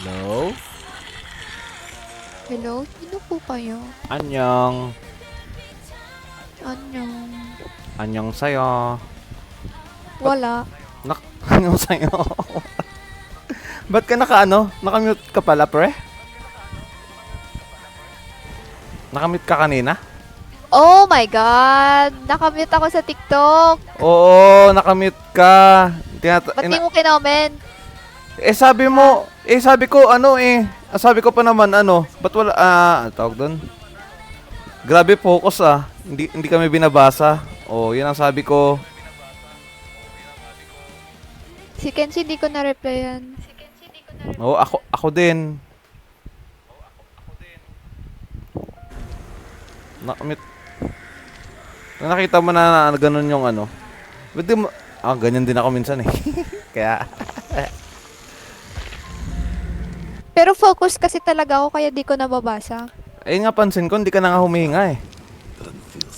Hello? Hello? Sino po kayo? Anyong. Anyong? Anyong sa'yo. Wala. Anyong sa'yo. Ba't ka Nakamute ka pala, pre? Nakamute ka kanina? Oh my God! Nakamute ako sa TikTok. Oo, nakamute ka. Ba't di mo kinoment? Sabi mo, sabi ko, sabi ko pa naman, ba't wala, tawag doon? Grabe focus hindi kami binabasa. Oh, yun ang sabi ko. Si Kenshi di ko na-replyan. Oo, ako din. Nakamute. Nakita mo na ganun yung Ba't di mo, ganyan din ako minsan eh. Kaya, Pero focus kasi talaga ako kaya di ko nababasa. ayun nga pansin ko, hindi ka na nga humihinga eh.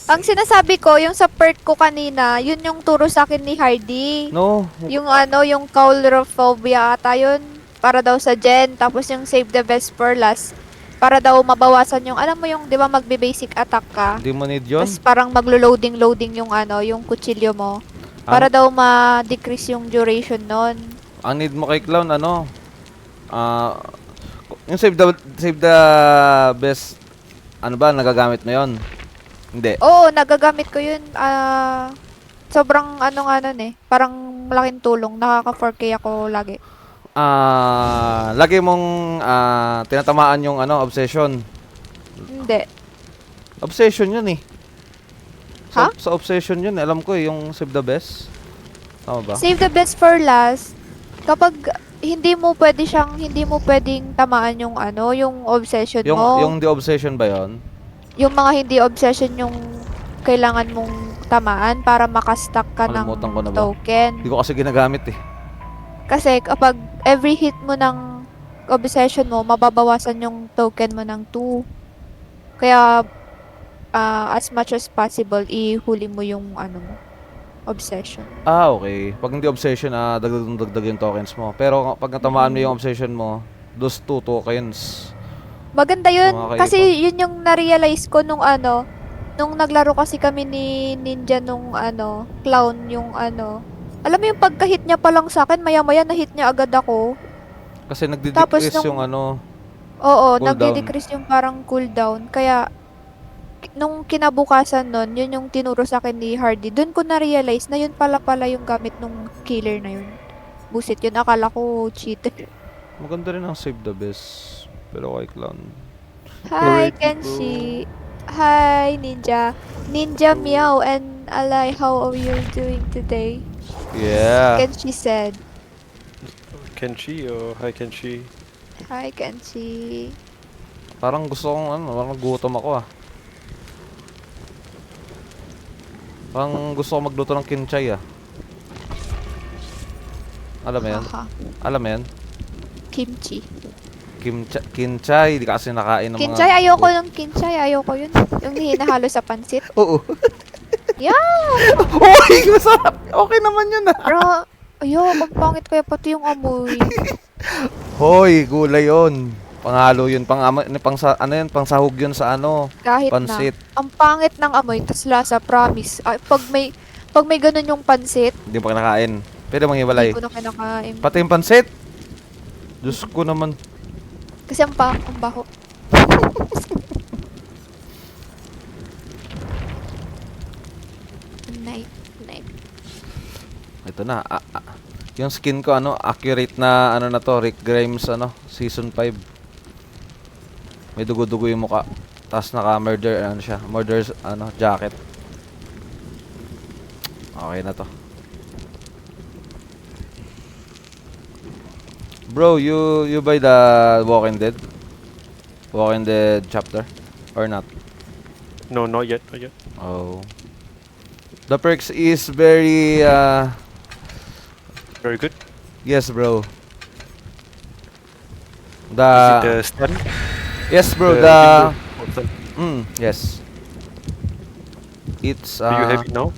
Ang sinasabi ko, yung sa perk ko kanina, yun yung turo sa akin ni Hardy. No, Yung yung coulrophobia ata yun. Para daw sa gen. Tapos yung save the best for last. Para daw mabawasan yung, alam mo yung, di ba magbe-basic attack ka? hindi mo need yun. Tapos parang maglo-loading yung yung kutsilyo mo. Para daw ma-decrease yung duration nun. Ang need mo kay Clown, yung save the best, nagagamit mo yon? Hindi. Oo, nagagamit ko yun. Sobrang nga nun eh. Parang malaking tulong. Nakaka 4K ako lagi. Lagi mong tinatamaan yung obsession. Hindi. Obsession yun eh. Ha? Sa obsession yun, alam ko eh, yung save the best. Tama ba? Save the best for last. Kapag hindi mo pwedeng tamaan yung yung obsession mo. Yung the obsession ba yon? Yung mga hindi obsession yung kailangan mong tamaan para makastack ka ng Kalimutan ko na ba? token. Hindi ko kasi ginagamit eh. Kasi kapag every hit mo ng obsession mo, mababawasan yung token mo ng 2. Kaya as much as possible, ihuli mo yung obsession. Okay. Pag hindi obsession, dagdag yung tokens mo. Pero pag natamaan mo yung obsession mo, those 2 tokens. Maganda yun. Mga Kasi kaiba. yun yung na-realize ko nung nung naglaro kasi kami ni Ninja nung clown yung alam mo yung pagka-hit niya pa lang sa akin, maya-maya na-hit niya agad ako. Kasi Tapos nagdi-decrease yung Oo, cooldown. nagde-decrease yung parang cooldown. Kaya, nung kinabukasan nun, yun yung tinuro sa akin ni Hardy. Doon ko na-realize na yun pala yung gamit nung killer na yun. Busit yun. Akala ko cheater. Maganda rin ang save the best. Pero kay Clown. Hi, Alright, Kenshi. Hi, Ninja. Ninja Meow and Alay, how are you doing today? Yeah. Kenshi said. Kenshi or hi Kenshi. Hi, Kenshi. Parang gusto kong parang gutom ako Parang gusto ko magluto ng kinchay Alam mo yan? Haha. Alam mo yan? Kimchi. Kinchay, di ka kasi nakain ng Kinchay, mga... ayoko yung kinchay. Ayoko yun. Yung hinahalo sa pansit. Oo. Yeah! Uy, masarap. Okay naman yun Bro, ang pangit kaya pati yung amoy. Hoy, gulay yun. Panghalo yun, pang sahog yun sa Kahit pansit. na. Ang pangit ng amoy, tas lasa, promise. Ay, pag may ganun yung pansit, Hindi pa kinakain. Pwede manghiwalay. hindi ko na kinakain. Pati yung pansit. Diyos ko naman. Kasi ang baho. Night. Ito na. Yung skin ko accurate na na to, Rick Grimes season 5. May dugo-dugo yung mukha. Tapos naka-murder siya, murder's jacket. Okay na to. Bro, you buy the Walking Dead? Walking Dead chapter or not? No, not yet, not yet. Oh. The perks is very Very good. yes, bro. Is it the stun? Yes, bro. window stun? Yes. It's Do you have it now?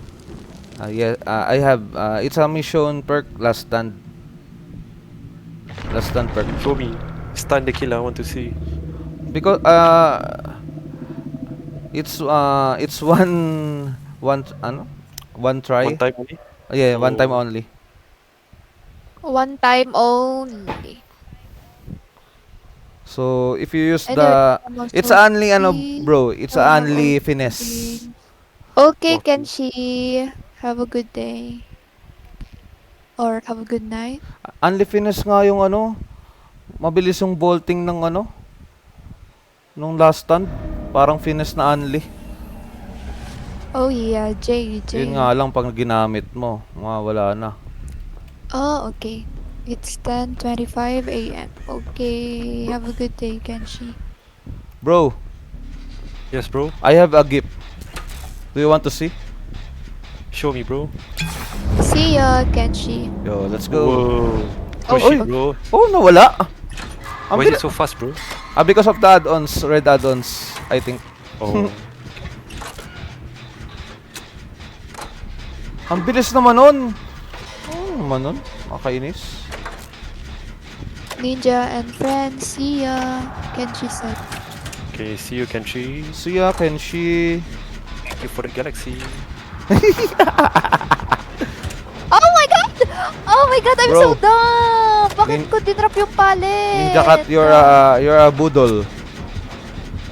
yeah, I have it's a mission perk last stand perk. Show me. stun the kill? I want to see. Because it's one try. One time only. Yeah, one time Oh. only. One time only. So if you use Anyway, the I'm also it's only free. bro, it's I'm only also finesse. free. Okay, Okay. Kenshi. Have a good day. Or have a good night. Only finesse nga yung ano, mabilis yung bolting ng ano, nung last stand. Parang finesse na only. Oh yeah, J. Yun nga lang pag ginamit mo, wala na. Oh, okay. It's 10:25 a.m. Okay, have a good day, Kenshi. Bro, Yes, bro. I have a gift. Do you want to see? Show me, bro. See ya, Kenshi. Yo, let's go. Whoa. Oh, Push it, oy. bro. Oh, nawala. Why is it so fast, bro? Because of the add-ons, red add-ons, I think. Oh. Ang bilis naman nun. Oh, naman nun. Makainis. Ninja and friends, see ya. Kenshi said. Okay, see you, Kenshi. See ya, Kenshi. Thank you for the galaxy. Oh my god! Oh my god, I'm Bro. so dumb! Bakit Nin- ko dinrop yung pallet? Ninja Cat, you're a boodle.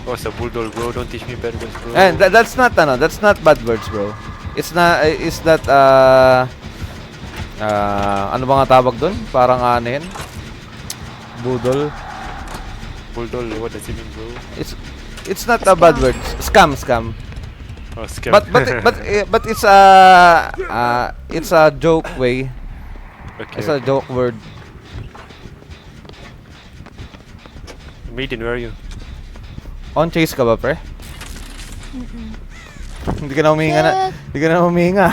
Oh, it's a bulldog, bro. Don't teach me bad words, bro. And that's not bad words, bro. It's that ano ba nga tawag doon? Parang ano yun? Boodle. Bulldog, what does it mean, bro? It's not a bad word. Scam. Oh, scam. But it's a joke way. Okay. It's a joke word. Maiden, where are you? On chase ka ba, pre? Mm-mm. Hindi ka na humihinga na. Hindi ka na humihinga.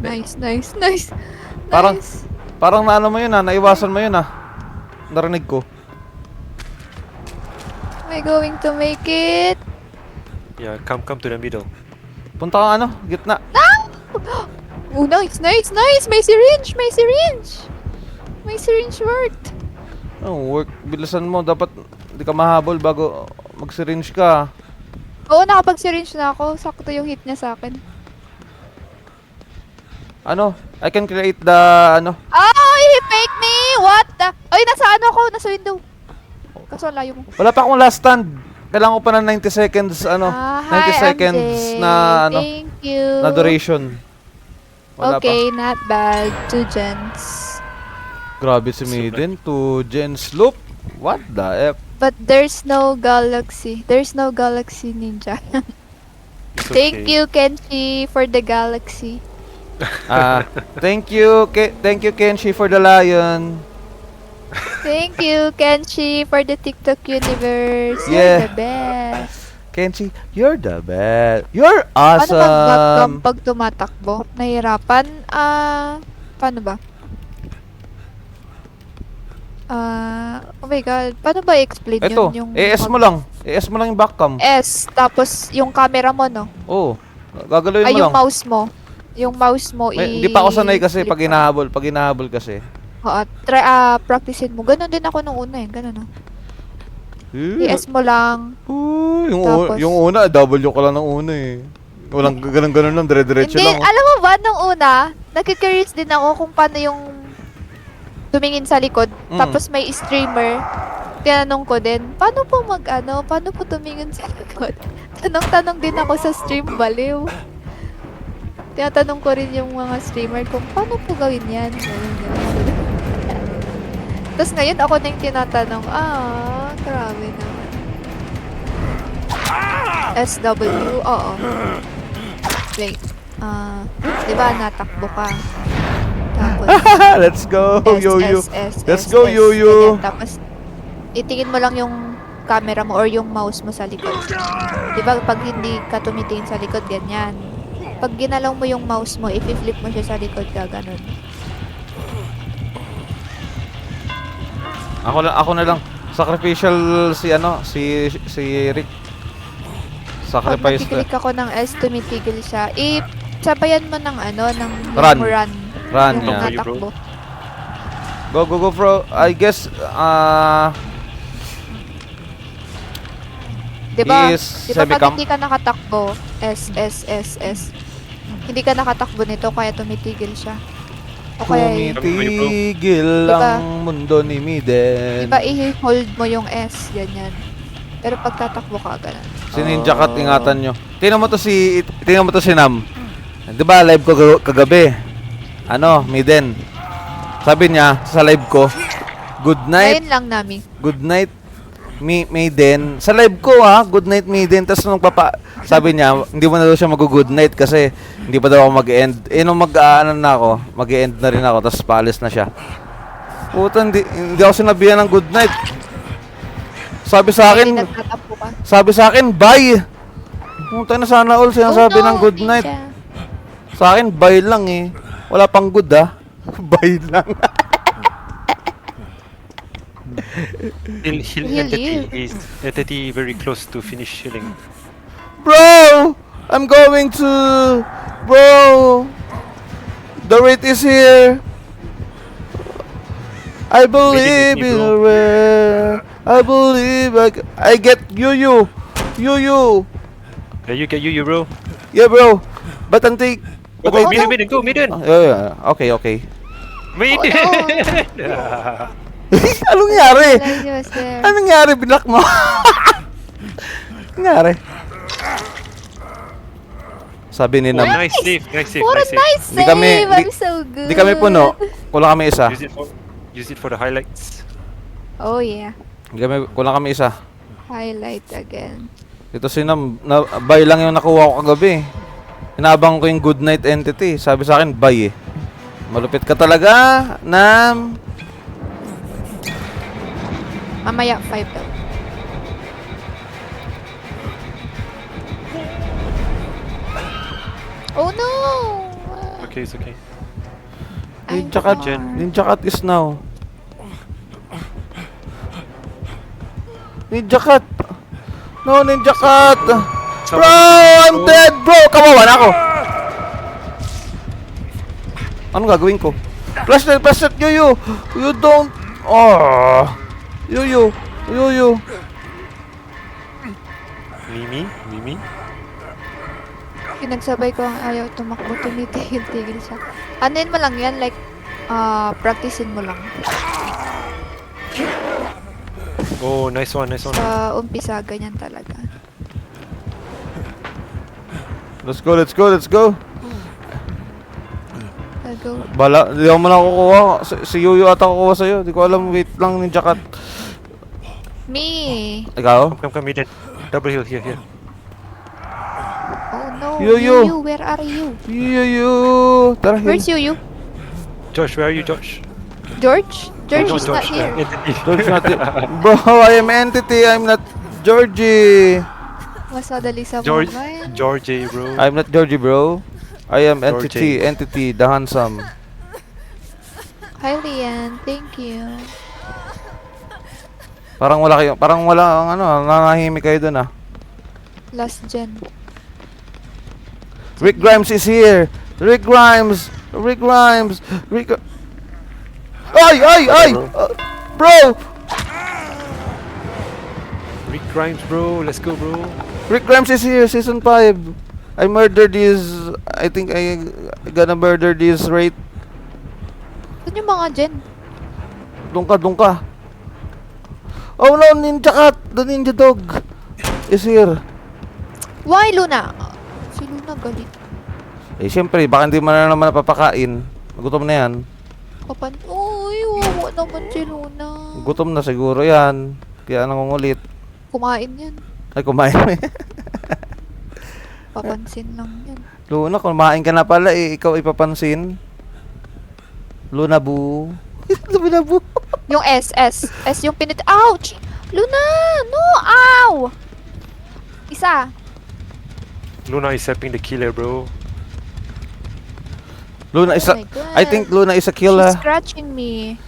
Nice. Parang- Nice. Parang naano mo yun naiwasan mo yun Narinig ko. Am I going to make it? Yeah, come to the middle. Punta ka gitna. Oh, nice. May syringe. May syringe worked. Oh, work. Bilisan mo. Dapat hindi ka mahabol bago mag-syringe ka. Oo, nakapag-syringe na ako. Sakto yung hit niya sa akin. I can create the Oh, he faked me! What the? Ay, nasa ako? Nasa window. Kaso ang layo mo. Wala pa akong last stand. Kailangan ko pa ng 90 seconds 90 Hi, seconds MJ. na Thank you. na duration. Wala Okay, not bad. 2 gens. Grabe si Maiden, 2 gens loop. What the F? But there's no galaxy. There's no galaxy ninja. It's Thank okay. you, Kenshi, for the galaxy. Thank you Kenshi for the lion. Thank you, Kenshi, for the TikTok universe. Yeah. You're the best. Kenshi, you're the best. You're Paano mag-backcam awesome. pag tumatakbo? Nahirapan? Paano ba? Oh my god. Paano ba i-explain Ito, yun? Yung ES mo lang. ES mo lang yung backcam. S, tapos yung camera mo, no? Oo. Gagalawin Ay, mo yung lang. mouse mo. Yung mouse mo, Hindi pa ako sanay kasi flip pag ka. hinahabol. Pag hinahabol kasi. Oo, practicein mo. Ganon din ako nung una eh. Ganon, no? ES mo lang. Tapos- Yung una, W ka lang ng una eh. Walang ganun-ganun lang, dire-diretso Hindi, lang. Oh. alam mo ba, nung una, nagka-curious din ako kung paano yung tumingin sa likod, tapos may streamer. Tinanong ko din, paano po paano po tumingin sa likod? Tanong-tanong din ako sa stream, baliw. Tinatanong ko rin yung mga streamer kung paano po gawin yan. Ganun. Tapos ngayon ako na yung tinatanong, grabe naman. SW, oo. Wait, diba natakbo ka? Tapos, Let's go, yo-yo. S, Let's go, yo-yo. ganyan. Tapos, itingin mo lang yung camera mo or yung mouse mo sa likod. Diba, pag hindi ka tumitingin sa likod, ganyan. Pag ginalaw mo yung mouse mo, i-flip mo siya sa likod ka, ganun. Ako na lang. Sacrificial si Rick. Pag Sacrifice na. nakiklik ako ng S, tumitigil siya. Sabayan mo ng ng Run. yung run. Run, Yung yeah. natakbo. Go, go, go, bro. I guess, Diba? Is Diba pag semi-camp? hindi ka nakatakbo, S. Hindi ka nakatakbo nito, kaya tumitigil siya. O kaya, tumitigil Diba? ang mundo ni Miden. diba i-hold mo yung S, ganyan. Pero pag tatakbo ka, ganun. Si Ninja Cat, ingatan nyo. Tingnan mo to si Nam. Di ba live ko kagabi? Ano, Miden. Sabi niya sa live ko, good night, Ngayon lang namin. good night, Miden. Sa live ko ha, good night Miden. Tapos nung sabi niya, hindi mo na daw siya mag-good night kasi hindi pa daw ako mag-end. Nung mag-ano na ako, mag-end na rin ako, tapos paalis na siya. Puta, hindi ako sinabihan ng good night. Sabi sa Hindi akin, nagtatakbo ka. bye. Puta na sana all sinasabi ng good night. Ninja. Sa akin, bye lang eh. Wala pang good ah. Bye lang. Heal Heal entity. you. Is entity very close to finish healing. Bro! I'm going to... Bro! The rate is here. I believe me, in bro. rare. I believe I get you. Yeah, you get you, bro. Yeah, bro. But until... But I Mid, mid, go, mid. yeah. Okay. Mid. Oh, no. Anong nangyari? Like you was there. Anong nangyari? Binlock mo? Nangyari? Sabi ni Nam. Nice save, nice save, What a nice save. nice Di save! kami- I'm so good. Di kami puno. Kulang kami isa. Use it for the highlights. Oh yeah. Kulang kami isa. Highlight again. Ito si Nam, buy lang yung nakuha ko kagabi. Inabang ko yung good night entity. Sabi sa akin, buy eh. Malupit ka talaga, Nam. Mamaya 5 daw. Oh no! Okay, it's okay. I'm Ninja Cat, far. Ninja Cat is now. Ninja Cat. No, Ninja Cat. Bro, I'm dead, bro. Kawawa na ako. Anong gagawin ko? Flashlight, Yuyu. You don't... Oh. Yuyu. Mimi. Pinagsabay ko ang ayaw tumakbo, tumitigil-tigil siya. Anuin mo lang yan, like, practicein mo lang. Oh, nice one, nice one. Sa umpisa, ganyan talaga. Let's go. Go. Bala, di ako man ako kukuha. Si Yuyu ata kukuha sa'yo. Di ko alam, wait lang, Ninja Cat. Me! Come, mid. Double heal, here. Oh no! Yuyu. Yuyu, where are you? Yuyu. Tara, Where's Yuyu? Josh, where are you, Josh? George? George No, is not here. Entity. George not Bro, I am entity. I'm not Georgie. Mas madali sa George, mobile. Georgie, bro. I'm not Georgie, bro. I am Georgie. entity, the handsome. Hi, Lian. Thank you. Parang wala ang nanahimik kayo dun ah. Last gen. Rick Grimes is here. Rick Grimes. Ay! Bro! Rick Grimes, bro. Let's go, bro. Rick Grimes is here, season 5. I think I gonna murder this rate. Saan yung mga gen? Doon ka. Oh no, Ninja Cat! The Ninja Dog is here. Why, Luna? Si Luna galit. Eh, siyempre, baka hindi mo na naman napapakain. Gutom na yan. Uy, wawa naman si Luna. Gutom na siguro yan. Kaya nangungulit. Kumain yan. Ay, kumain. Papansin lang yan. Luna, kumain ka na pala eh. Ikaw ipapansin. Luna Boo. Luna Boo. Yung S yung Ouch! Luna! No! Ow! Isa. Luna is helping the killer, bro. Luna is Oh a... my God. I think Luna is a She's killer. scratching me.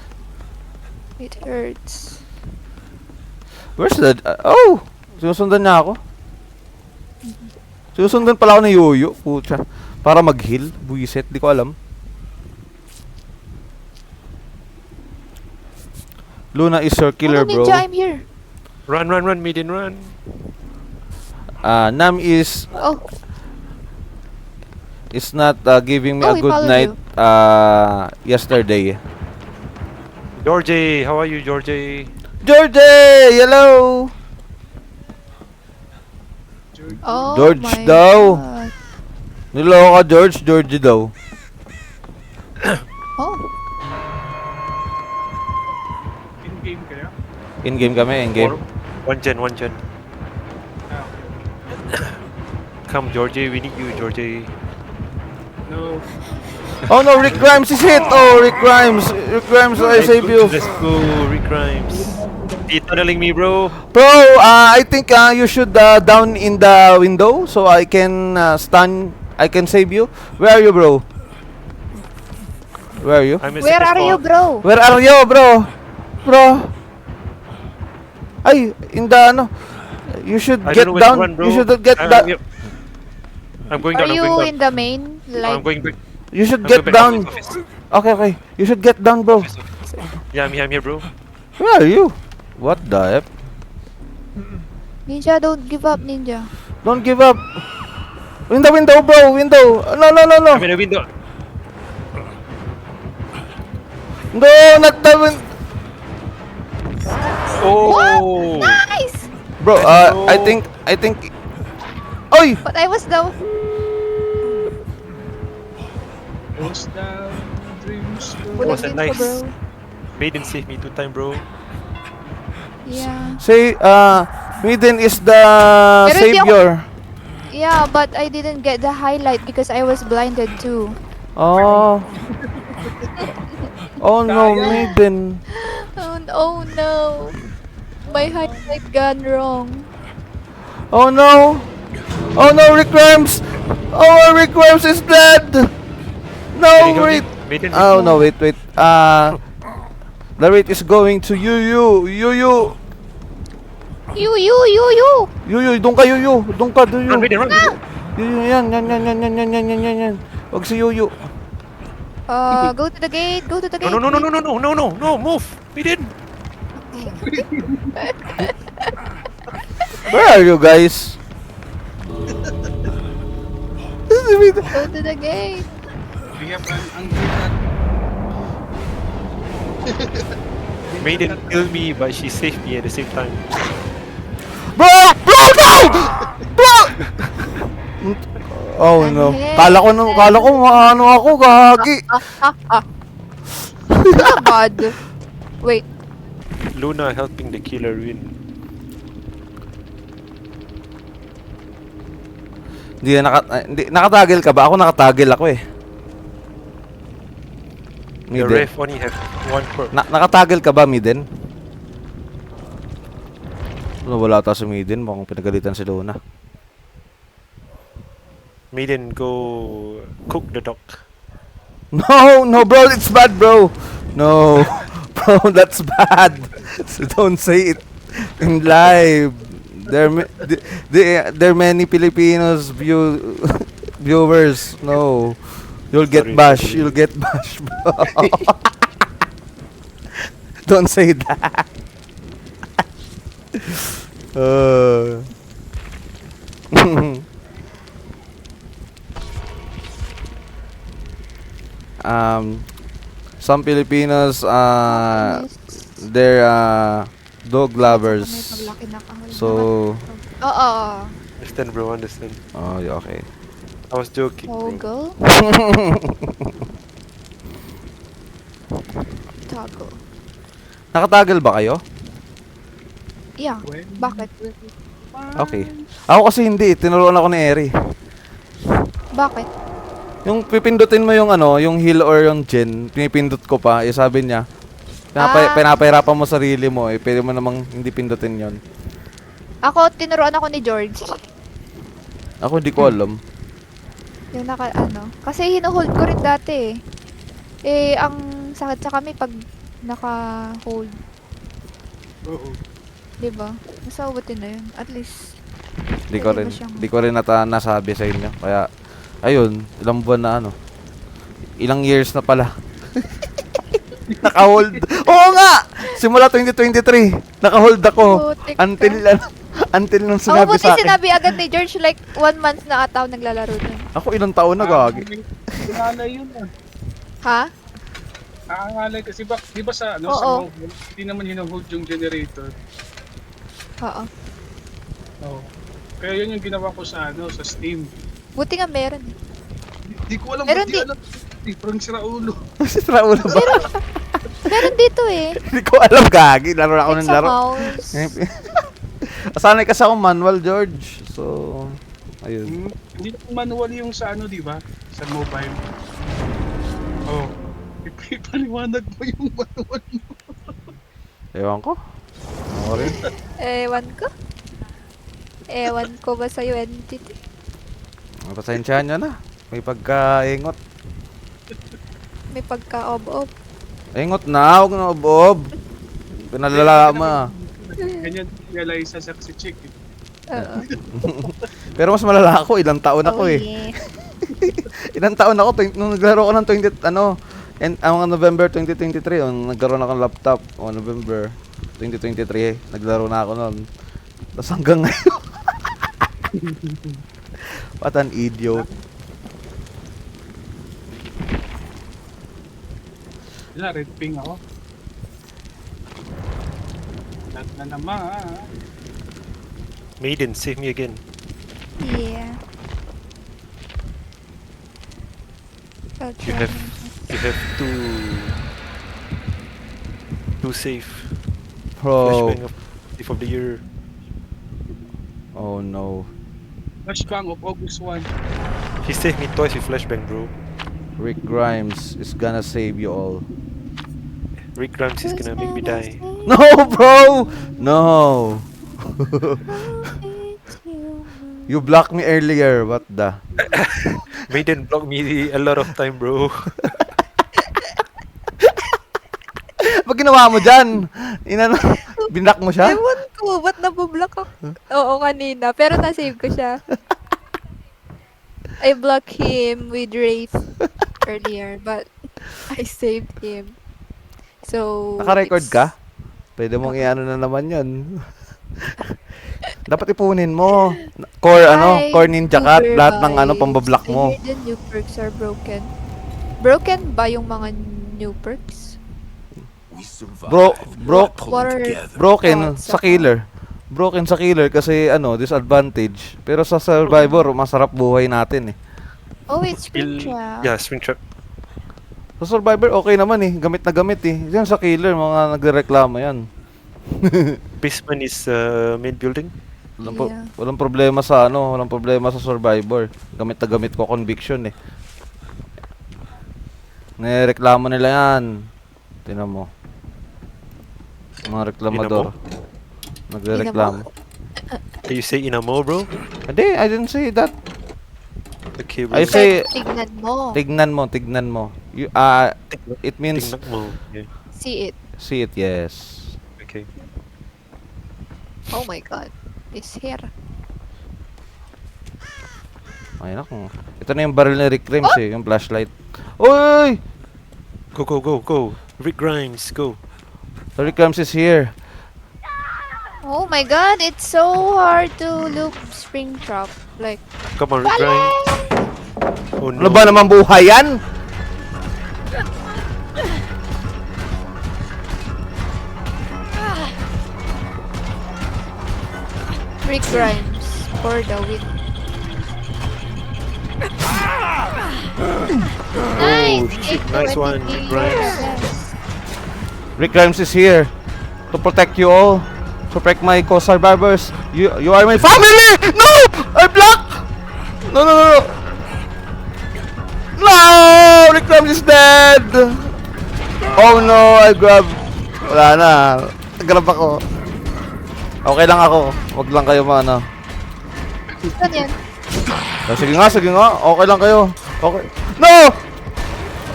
It hurts. Where's the... oh! Sinusundan niya ako. Sinusundan pala ako ni Yoyo. Pucha. Para mag-heal. Buisit. Di ko alam. Luna is your killer, Ninja, bro. I'm here. Run, Maiden, run. Nam is Oh, not giving me Oh, a he good followed night yesterday. Georgie, how are you, Georgie? Georgie, hello. oh George my daw. God. Niloko ka, Georgie daw. Oh, In-game kayo? In-game kami, in-game. One gen. Ah, okay. Come, Georgie, we need you, Georgie. No. Oh no, Rick Grimes is hit! Oh, Rick Grimes! Rick Grimes, I save you! Let's go, Rick Grimes. He tunneling me, bro. Bro, I think you should down in the window so I can I can save you. Where are you, bro? Where are you? I'm in where second are you, floor. bro? Where are you, bro? Bro! Ay, in the ano? You should I get don't know where to down. run, bro. You should get I'm- down. I'm going Are down, you I'm going in down. the main? I'm Like, going back. You should I'm get going back down. office. Okay. You should get down, bro. Yeah, I'm here, bro. Where are you? What the F? Ninja, don't give up, Ninja. Don't give up. In the window, bro. Window. No. I'm in the window. No, not the window. Oh! Nice! Bro, Let's I go. think. Oy! But I was the... Goes down, dreams go. Walang Was a dito, nice- bro. Maiden saved me 2 times, bro. Yeah. Say, Maiden is the Pero hindi ako- savior. Yeah, but I didn't get the highlight because I was blinded too. Oh. Oh no, Maiden. Oh no. My highlight gone wrong. Oh no. Oh no, Rick Grimes. Oh, Rick Grimes is dead. No, wait. Maiden, Oh no, wait. The rate is going to you. You. Doon ka, Yuyu. Doon ka, Run, Yuyu. Maiden, run! Yuyu, yan. Huwag si Yuyu. Go to the gate. Go to the gate. No, move! Maiden! Where are you guys? Go to the gate. We have ang gate Maiden killed me, but she saved me at the same time. Bro! No! Bro! Oh no. Kala ko ano ako, gagi. Oh God. Wait. Luna helping the killer win. Hindi nakatagel ka ba? Ako nakatagel ako eh. The Miden. ref only have 1 corp. Nakatagel ka ba, Miden? Wala ata si Miden. Mukhang pinagalitan si Luna. Maiden, go cook the dog. No, bro, it's bad, bro. No, bro, that's bad. So don't say it in live. There are many Filipinos viewers. No, you'll get Sorry, bashed. sorry. You'll get bashed, bro. Don't say that. Some Filipinos, they're dog lovers. Paglaki na kahol. So, Oo. Understand, bro, understand. oh, yeah, okay. I was joking, bro. Toggle. Toggle. Nakatagel ba kayo? Yeah. Bakit? Okay. Ako kasi hindi, tinuruan ako ni Eri. Bakit? Yung pipindutin mo yung ano, yung heal or yung gen, pinipindot ko pa, sabi niya, pinapahirapan mo sarili mo, pwede mo namang hindi pindutin yon. Ako, tinuruan ako ni George. Ako hindi ko alam. Yung kasi hinuhold ko rin dati eh. Ang sakit sa kami pag naka-hold. Oo. Diba? Mas abutin na yun. At least, Di ko Pwede rin, mo siyang- di ko rin nasabi sa inyo. Kaya, ayun, ilang buwan na ano. Ilang years na pala. Naka-hold. Oo nga! Simula 2023, naka-hold ako. Putik ka. Until nung Oo, sinabi buti sa akin. sinabi agad ni George, like, 1 month na ata ako naglalaro nun. Ako ilang taon na gagi. Nangalay yun ah. Ha? Nangalay kasi ba, di ba sa, ano, sa Oo. mobile, hindi naman hinahold yung generator. Oo. Oo. Kaya yun yung ginawa ko sa, ano, sa Steam. Buti nga meron. Di ko alam, Meron ba't di alam. Di, parang sira ulo. Si Raul ba? Meron dito eh. Hindi ko alam gagi. Laro ako Like ng sa laro. mouse. Sanay kasi ako manual, George. So, ayun. Hindi naman manual yung sa ano, di ba? Sa mobile. Oh. Ipaliwanag mo yung manual mo. Ewan ko. Ako rin. Ewan ko. Ewan ko ba sa'yo, entity? Pasensyahan nyo na. May pagkaingot. May pagka-ob-ob. Ingot na, huwag na ubob. Pinalala. Ganyan realize sa si Chick. Eh. Oo. Pero mas malala ako, ilang taon ako eh. yeah. Ilang taon ako, nung naglaro ko ng 20, ang November 2023, nagkaroon ako ng laptop, November 2023, naglaro na ako noon. Tapos hanggang ngayon. What an idiot. Wala, red ping ako. Lahat na naman. Maiden, save me again. Yeah. I'll You try. have two safe. Bro. Flashbang of Thief of the Year. Oh no. Flashbang of August 1. He saved me twice with flashbang, bro. Rick Grimes is gonna save you all. Rick Grimes is gonna make me die. No, bro! No! You blocked me earlier, what the? Maiden blocked me a lot of time, bro. Pag ginawa mo dyan, binlock mo siya? Ewan ko, ba't nabublock ako? Oo, kanina. Pero nasave ko siya. I blocked him with Wraith earlier, but I saved him. So, Naka-record it's- ka? Pwede mong i-ano na naman yun. Dapat ipunin mo. Core Hi, core ninja cat, Uber lahat ng vibes. pambablock mo. I hear the new perks are broken. Broken ba yung mga new perks? What are Broken thoughts sa about- killer. Broken sa killer kasi disadvantage. Pero sa survivor, masarap buhay natin eh. Oh, it's Springtrap. Yeah, Springtrap. Sa survivor, okay naman eh. Gamit na gamit eh. Yan sa killer, mga nagrereklamo yan. Basement is main building. Yeah. Walang problema sa walang problema sa survivor. Gamit na gamit ko conviction eh. Nireklamo nila yan. Tingnan mo. Mga reklamador. Nagrereklamo. You say inamo, bro? Hindi, I didn't say that. Okay, bro. I say, Tignan mo. tignan mo. It means, Tingnan mo. Yeah. See it. see it, yes. Okay. Oh my god. It's here. Ay, naku. Ito na yung barrel ni Rick Grimes eh, yung flashlight. Uy! Go, go, go, go. Rick Grimes, go. Rick Grimes is here. Oh my god, it's so hard to loop Springtrap. Like, Come on, Rick Grimes. Oh no. Ano ba naman buhay yan? Rick Grimes for the win. Nice! shit, nice one, Rick Grimes. Yes. Rick Grimes is here to protect you all. To protect my co-survivors. You are my family! No! I block! No, no, no, no! No! Rick Grimes is dead! Oh no, I grab. Wala na. Grab ako. Okay lang ako. Wag lang kayo ano. Saan yan? Sige nga, sige nga. Okay lang kayo. Okay. No!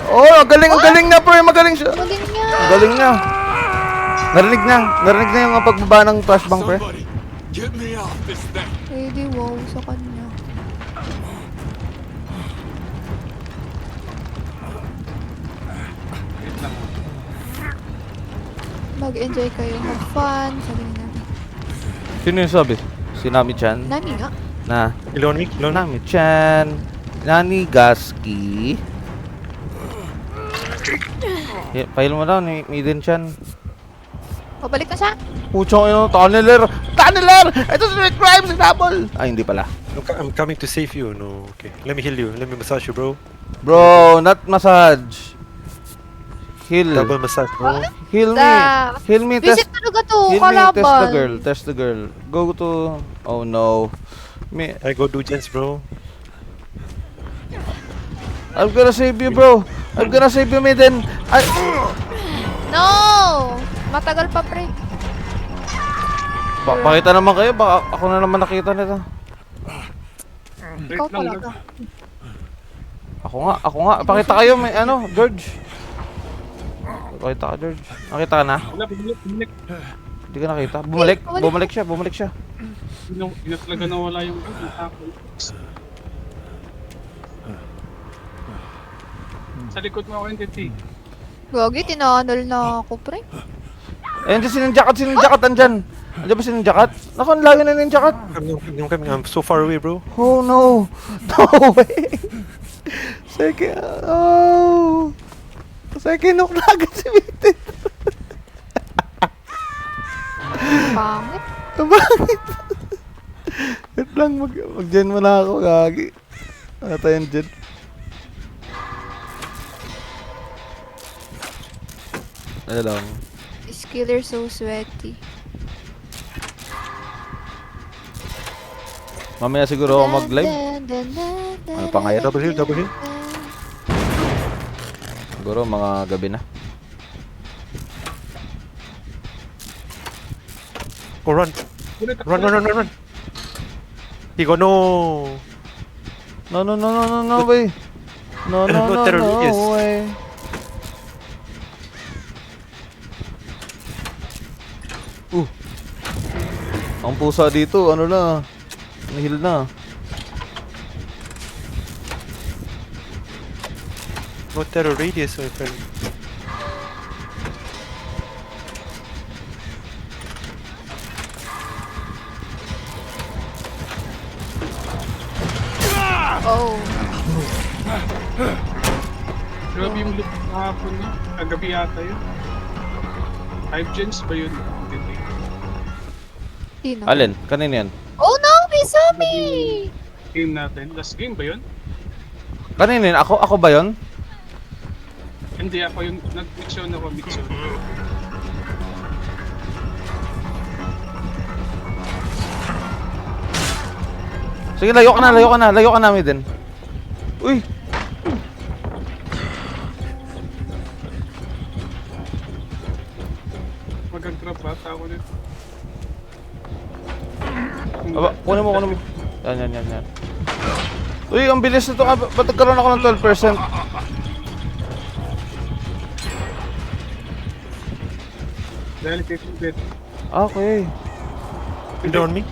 Oh, ang galing niya, pre. Magaling siya. Galing niya! Ang galing niya. Narinig na yung pagbaba ng flashbang, pre. Really wow sa kanya. Wait lang. Mag-enjoy kayo. Have fun. Sabi nga. Sino yung sabi? Si Nami-chan? Nami nga. Na. Kill on me, kill on me. Nami-chan. Nani Gaski. Pahil mo daw ni Miden-chan. Pabalik na siya. Puchong ino, tunneler! Tunneler! Ito si Rick Grimes, double! Ay, hindi pala. I'm coming to save you. No, okay. Let me heal you. Let me massage you, bro. Bro, not massage. Heal. Double massage, bro. Heal me. Da. Heal me, test. Visit talaga to. Heal me, Kalaban. test the girl. Test the girl. Go to... Oh no. Me... I go do gens, bro. I'm gonna save you, bro. I'm gonna save you, Miden. No! Matagal pa, pre. Pakita naman kayo. Baka ako na naman nakita nito. Wait Ikaw lang, talaga. Ako nga. Pakita kayo, may ano, George. Pakita ka, George. Nakita ka na? Wala, bumalik. Hindi ka nakita. Bumalik. bumalik. Bumalik siya. Ina talaga nawala yung tapon. Sa likod mo ako yung titi. Gagi, tinanol na ako, pre. Ayun si Ninjakat andyan. Andiyan ba si Ninjakat? Naku, ang layo na Ninjakat. I'm coming. I'm so far away, bro. Oh no. No way. Second knock na agad si Miden. Pangit. Bakit? Wait lang, mag-gen mo na ako, gagi. Ano tayong gen? Ano lang. This killer so sweaty. Mamaya siguro ako mag-live. Ano pa ngayon? Double heal. Siguro mga gabi na. Oh, run. Run. Higo, no. No way. No Terrorists. way. Ang pusa dito, ano na. Nahil na. No terror radius, my friend. Oh. Grabe yung look kahapon niya. Kagabi yata yun. 5 gens ba yun? Titi. Sino? Alin? Kanina yan? Oh no! May zombie! Game natin. Last game ba yun? Kanina yan? Ako ba yun? Hindi ako yung nag-mixon ako. Sige, layo ka na, Miden. Uy! Mag-grab bata ako nito. Aba, kunin mo. Yan. Uy, ang bilis nito. Ba't nagkaroon ako ng 12%? Dahil 15 bit. Okay. You down me?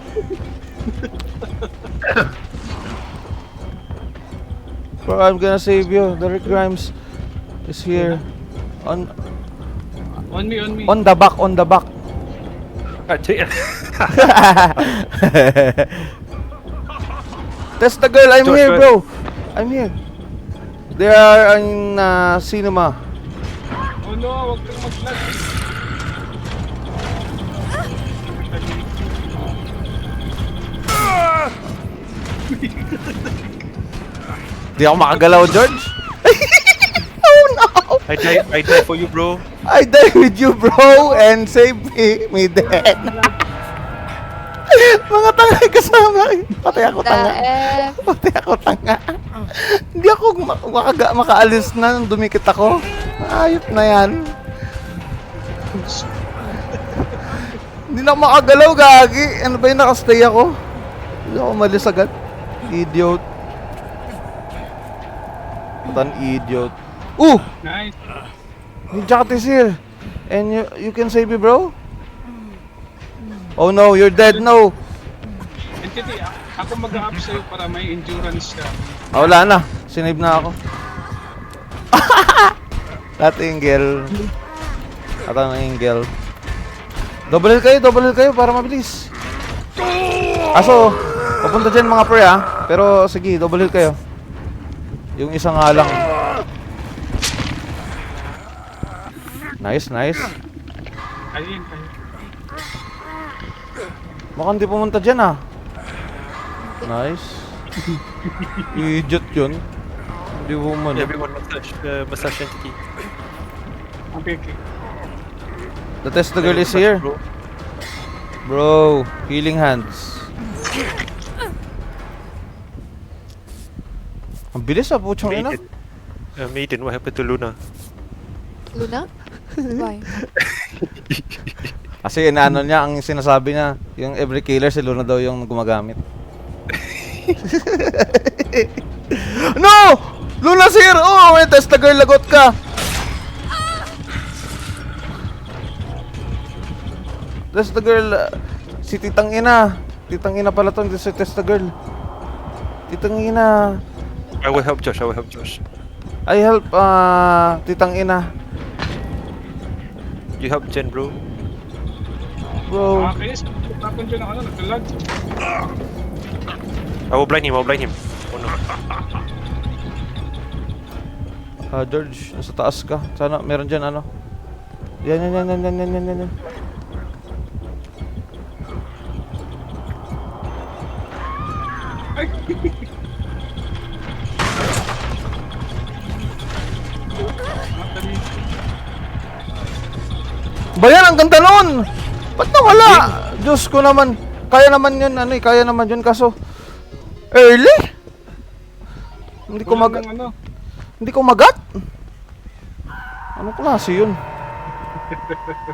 Bro, I'm gonna save you. The Rick Grimes is here. On On me. the back. Test the girl. I'm Josh, here, where? bro. I'm here. They are in cinema. Oh no, wag kang mag-flag. Di ako makagalaw, George. Oh no! I die for you, bro. I die with you, bro, and save me then. Mga tanga kasama. Patay ako tanga. Patay ako tanga. Hindi ako makaalis na nung dumikit ako. Ayop na yan. Hindi na ako makagalaw, gagi. Ano ba yung nakastay ako? Hindi ako umalis agad. Idiot. What an idiot. Nice. Ninjakat is here. And you can save me, bro? Oh no, you're dead, no. Entity, ako mag-up sa'yo para may endurance ka. Wala na. Sinave na ako. Dating girl. At ang angel. Double heal kayo para mabilis. Aso, papunta dyan mga pre ah. Pero sige, double heal kayo. Yung isa nga lang. Nice, nice. Ayun, ayun. Mukhang di pumunta dyan ah. Nice. Idiot yun. Hindi pumunta. Everyone massage entity. Okay, okay. The testicle is here. Bro. Bro, healing hands. Ang bilis ah, putsang ina. Maiden. Maiden, what happened to Luna? Luna? Why? Kasi inaano niya, ang sinasabi niya, yung every killer si Luna daw yung gumagamit. No! Luna's here! Oh, may testicle, lagot ka! Testicle, si Titang Ina. Titang Ina pala to, hindi si Testicle. Titang Ina. I will help Josh, I will help Josh. I help, Titang Ina. You help Jen, bro. Bro. Okay, tapon dyan ang ano, naglalag. I will blind him, Oh no. George, nasa taas ka. Sana meron dyan ano. Yan. Ay! Bayan, ang ganda nun! Ba't nawala? Diyos ko naman. Kaya naman yun, ano eh. Kaya naman yun, kaso early? Hindi ko Kulang ng ano. Hindi ko magat? Anong klase yun?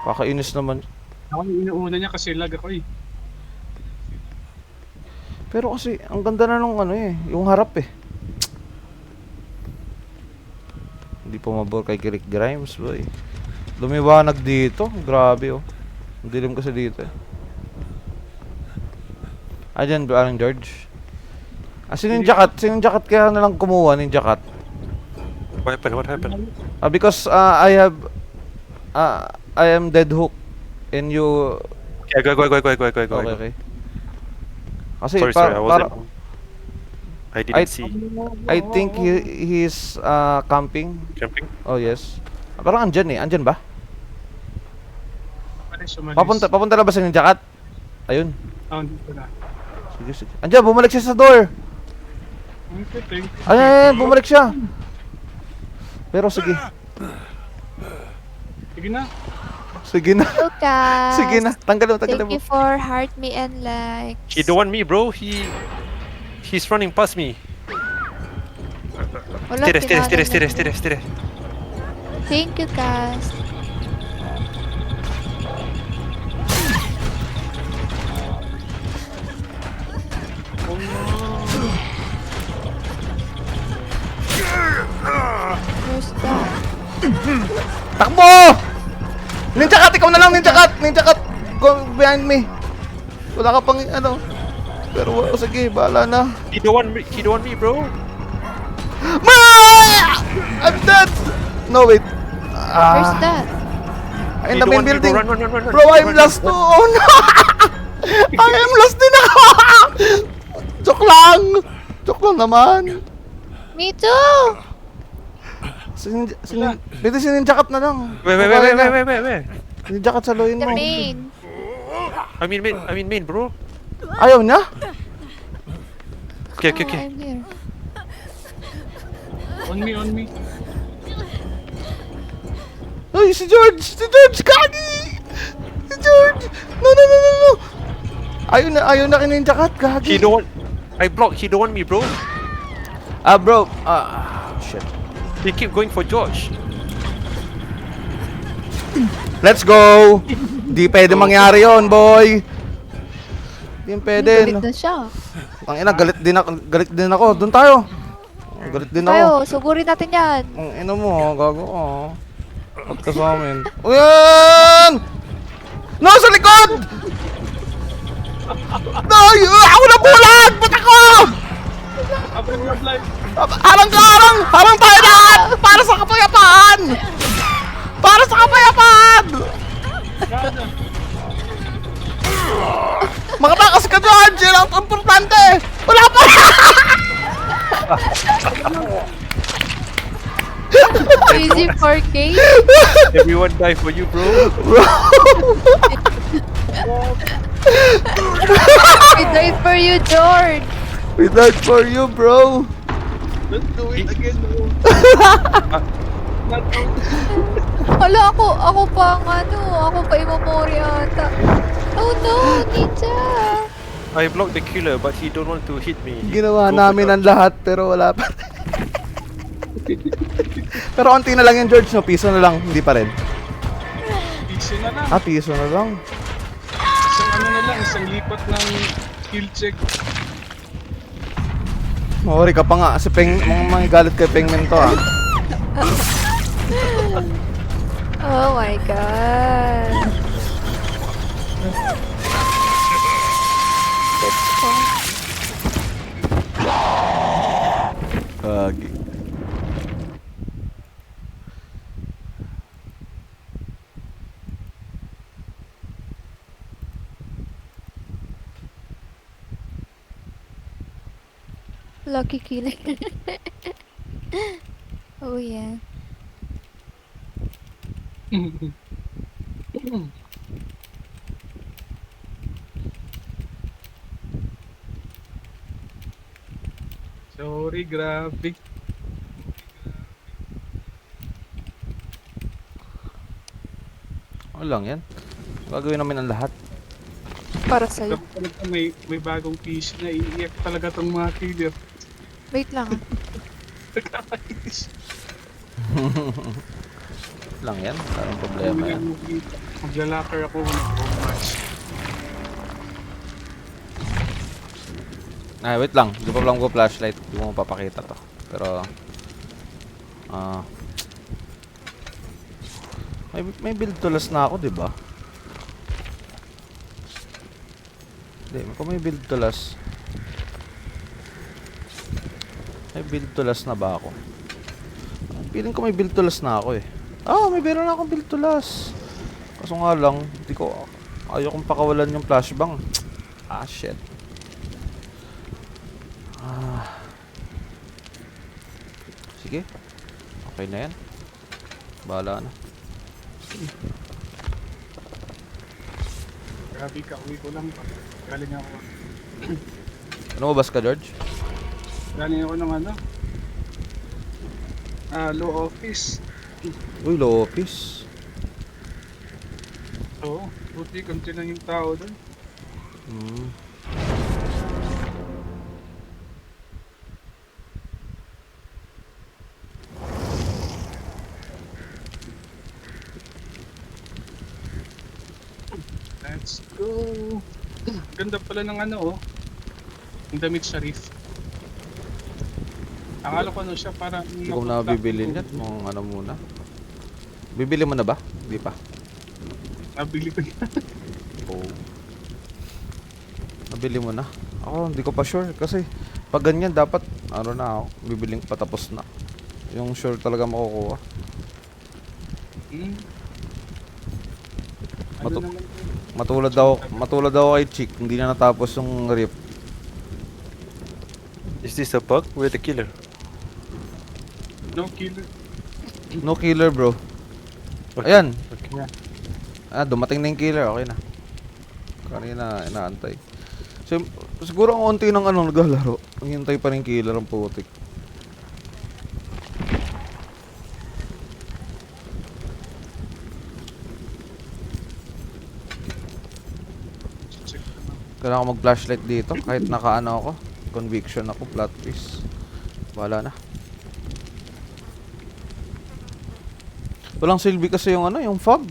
Kakainis naman. Ako yung inuuna niya kasi lag ako eh. Pero kasi, ang ganda na nung ano eh. Yung harap eh. Hindi pumabor kay Rick Grimes, boy. Lumiwanag dito. Grabe oh. Ang dilim kasi dito eh. Ayan, Aling George. Sino yung jacket? Sino yung jacket kaya nalang kumuha ng jacket? What happened? Because I have I am dead hook and you Yeah, go. okay. Kasi Sorry, I wasn't. I didn't I- see. I think he's camping. Jumping? Oh yes. Parang andyan eh. Andyan ba? Sumalis. Papunta na ba sa yung jacket? Ayun. Oh, dito na. Sige. Andyan, bumalik siya sa door. Okay, thank you. Ayan, bumalik siya. Pero sige. Sige na. Sige na. Lucas! Sige na. Tanggalin Thank mo. you for heart me and likes. He don't want me, bro. He's running past me. Wala, Stay pinalo there. na. Thank you, Cass. Where's that? Takbo! Ninja cut, ikaw na lang, ninja cut. Go behind me. Wala ka pang ano. Pero sige, bahala na. He don't want me, bro. Ma! I'm dead! No, wait. Where's that? In He the don't main want me, building. Run. Bro, I'm lost too. Oh no! I am lost din ako! Joke lang naman. Me too! Pwede sininjakat na lang. Wait. Sininjakat sa loyin The mo. main. I mean main, bro. Ayaw niya? Okay. Oh, I'm here. On me. Ay, si George! Kagi! Si George! No! Ayaw na kininjakat, Kagi. He don't want. I blocked. He don't want me, bro. Bro. Shit. He keep going for George. Let's go! Di pwede mangyari yon, boy! Di pwede. Galit na siya. Ang ina, galit din ako. Doon tayo. Galit din ako. Tayo, sugurin natin yan. Ang ina mo, gago ka. At ka sa amin. Uyan! No, sa likod! No, ako na bulag! Ba't ako? Abang love life. Harang tayo lahat! Para sa kapayapaan! Gana. 4K? Everyone die for you, bro. We died for you, George! We died for you, bro. Don't do it again, no. Not do it. Hala, ako pa ang ako pa imamori ata. Oh no, ninja! I blocked the killer, but he don't want to hit me. Ginawa Go namin for ang lahat pero wala pa. Pero konti na lang yung George, no? Piso na lang, hindi pa rin. Piso na lang. Piso na lang. Isang ano na lang, isang lipat ng skill check. Mawari ka pa nga, si Peng, mga galit kay Pengmen to ah. Oh my god. Let's go. Gagi. Lucky killer. Oh yeah. Sorry, grabe. Ano lang yan? Gagawin namin ang lahat. Para sa'yo. Dapat talaga may bagong PC na iiyak talaga tong mga killer. Wait lang. Nakakainis. Lang yan, parang problema yan. Magla-locker ako ng Overwatch. Ay, wait lang. Di pa lang ko flashlight. Di mo mapapakita to. Pero, may build tools na ako, di ba? Hindi, kung may build tools. May build tools na ba ako? Feeling ko may build tools na ako eh. May meron na akong build tools. Kaso nga lang, hindi ko, ayaw kong pakawalan yung flashbang. Shit. Sige. Okay na yan. Bahala na. Grabe ka, uwi ko lang pa. Galing ako. Ano mo bas ka, George? Galing ako ng ano? Low office. Uy, low office. Oo, buti konti lang yung tao doon. Let's go. Ganda pala ng ano oh. Yung damit sa reef. Akala ko ano siya para Hindi ko na bibili yan. Mga ano muna. Bibili mo na ba? Hindi pa. Nabili ko na. Oh. Nabili mo na. Ako, hindi ko pa sure. Kasi, pag ganyan, dapat, ano na ako, bibiling patapos na. Yung sure talaga makukuha. Hmm. Matu- Ano naman Matulad daw kay Chick. Hindi na natapos yung rip. Is this a bug? We're the killer. no killer. No killer, bro. Okay. Ayan. Okay. Dumating na yung killer. Okay na. Kanina, inaantay. So, siguro ang unti ng ano naglalaro. Hintay pa rin killer ang putik. Check ko na. Kailangan ko mag-flashlight dito. Kahit nakaano ako. Conviction ako. Plot twist. Wala na. Walang silbi kasi yung ano, yung fog.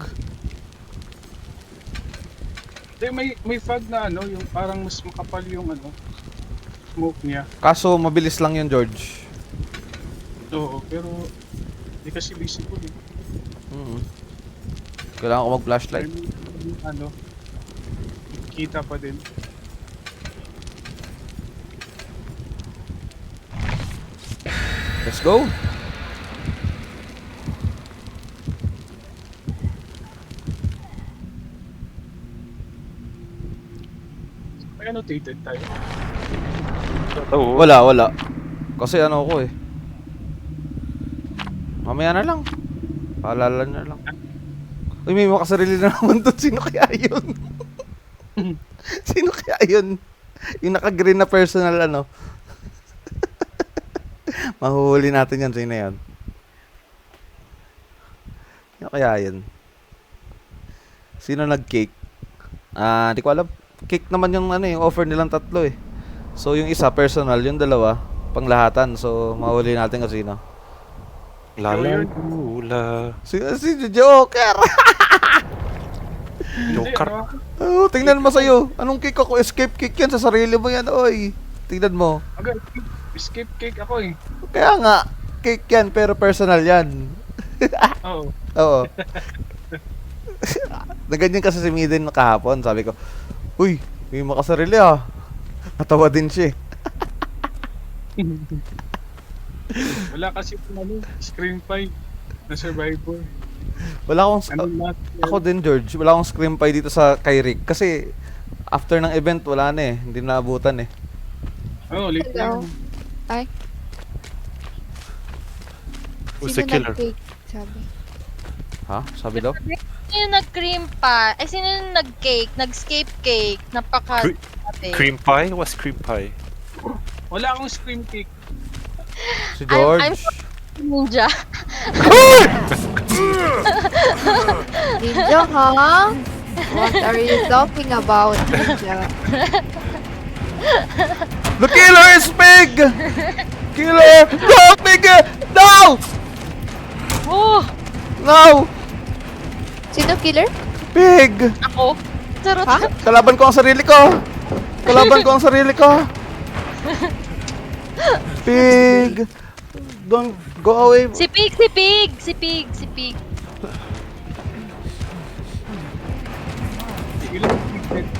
May fog na ano, yung parang mas makapal yung ano, smoke niya. Kaso mabilis lang yun, George. Oo, pero hindi kasi visible eh. Kailangan ko mag-flashlight. Ano, kita pa din. Let's go. May annotated tayo. Oh, Wala. Kasi ano ko eh. Mamaya na lang. Paalala na lang. Uy, may makasarili na naman doon. Sino kaya yun? Sino kaya yun? Yung naka-green na personal ano. Mahuhuli natin yan. Sino yan? Sino kaya yun? Sino nag-cake? Di ko alam. Cake naman yung ano, yung offer nilang tatlo eh. So yung isa personal, yung dalawa panglahatan. So mahuli natin kung sino. Lala, yun. lula. Si Joker. Hindi, Joker. ano ako? Oh, tingnan mo sa'yo. Anong cake ako? Escape cake yan. Sa sarili mo yan, oy. Tingnan mo. Agad, escape cake ako eh. Kaya nga, cake yan, pero personal yan. Oo. Oo. Naganyan kasi si Miden kahapon. Sabi ko, uy, may makasarili ah. Natawa din siya eh. Wala kasi yung ano, screen 5 na survivor. Wala akong... Ano lahat yan? Ako din, George. Wala akong screen pie dito sa kay Rick. Kasi, after ng event, wala na eh. Hindi na naabutan eh. Oo, late Hello. lang. Ay, Who's the sino killer? nag-cake? Sabi. Ha? Sabi daw? Sino yung nag-cream pa? Eh, sino yung nag-cake? Nag-scape cake? Napaka... Cream pie? What's cream pie? Wala akong screen cake. Si George. I'm ninja. Ninja, ha? What are you talking about, Ninja? The killer is Pig! Killer! No, Pig! No! Oh! No! Sino killer? Pig! Ako? Charot. Ha? Kalaban ko ang sarili ko! Kalaban ko ang sarili ko! Pig! Don't go away! Si Pig! Si Pig! Si Pig! Si Pig! Ilang cake?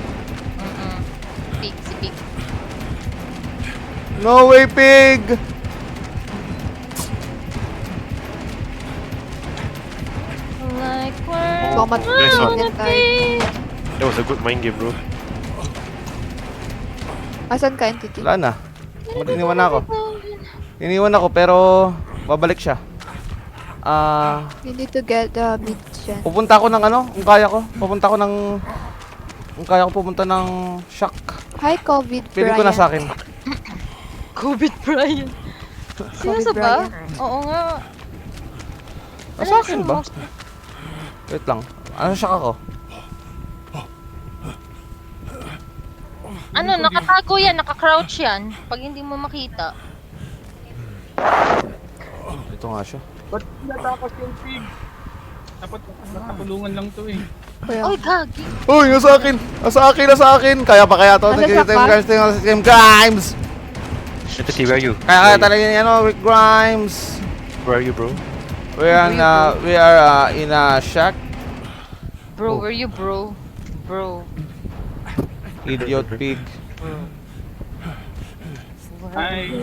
Pig! Si Pig! No way, Pig! Like we're Baka Nice one. matulog tayo. That was a good mind game, bro. Asan ka, entity? Wala na. Iniwan na ako. Iniwan ako pero babalik siya. You need to get the meat dyan. Pupunta ako ng ano, kung kaya ko. Pupunta ako ng... Kung kaya ko pumunta ng shock. Hi, COVID, Pili ko na sa akin. COVID Brian. Sino sa ba? Brian. Oo nga. Sa akin ba? Wait lang. Ano shock ako? Ano, nakatago yan, nakakrouch yan. Pag hindi mo makita. Ito nga siya. Ba't natapos yung pig? Dapat nakakulungan lang to eh. Kuya. Oy, gagi. Uy, nasa akin! Nasa akin! Nasa akin! Kaya pa kaya to? Nasa Nag-Team shock Grimes! Team Grimes! Entity, where are you? Kaya talaga yan, ano, Rick Grimes! Where are you, bro? We are in a shack. Bro, where you, bro? Bro. Idiot pig. Ay,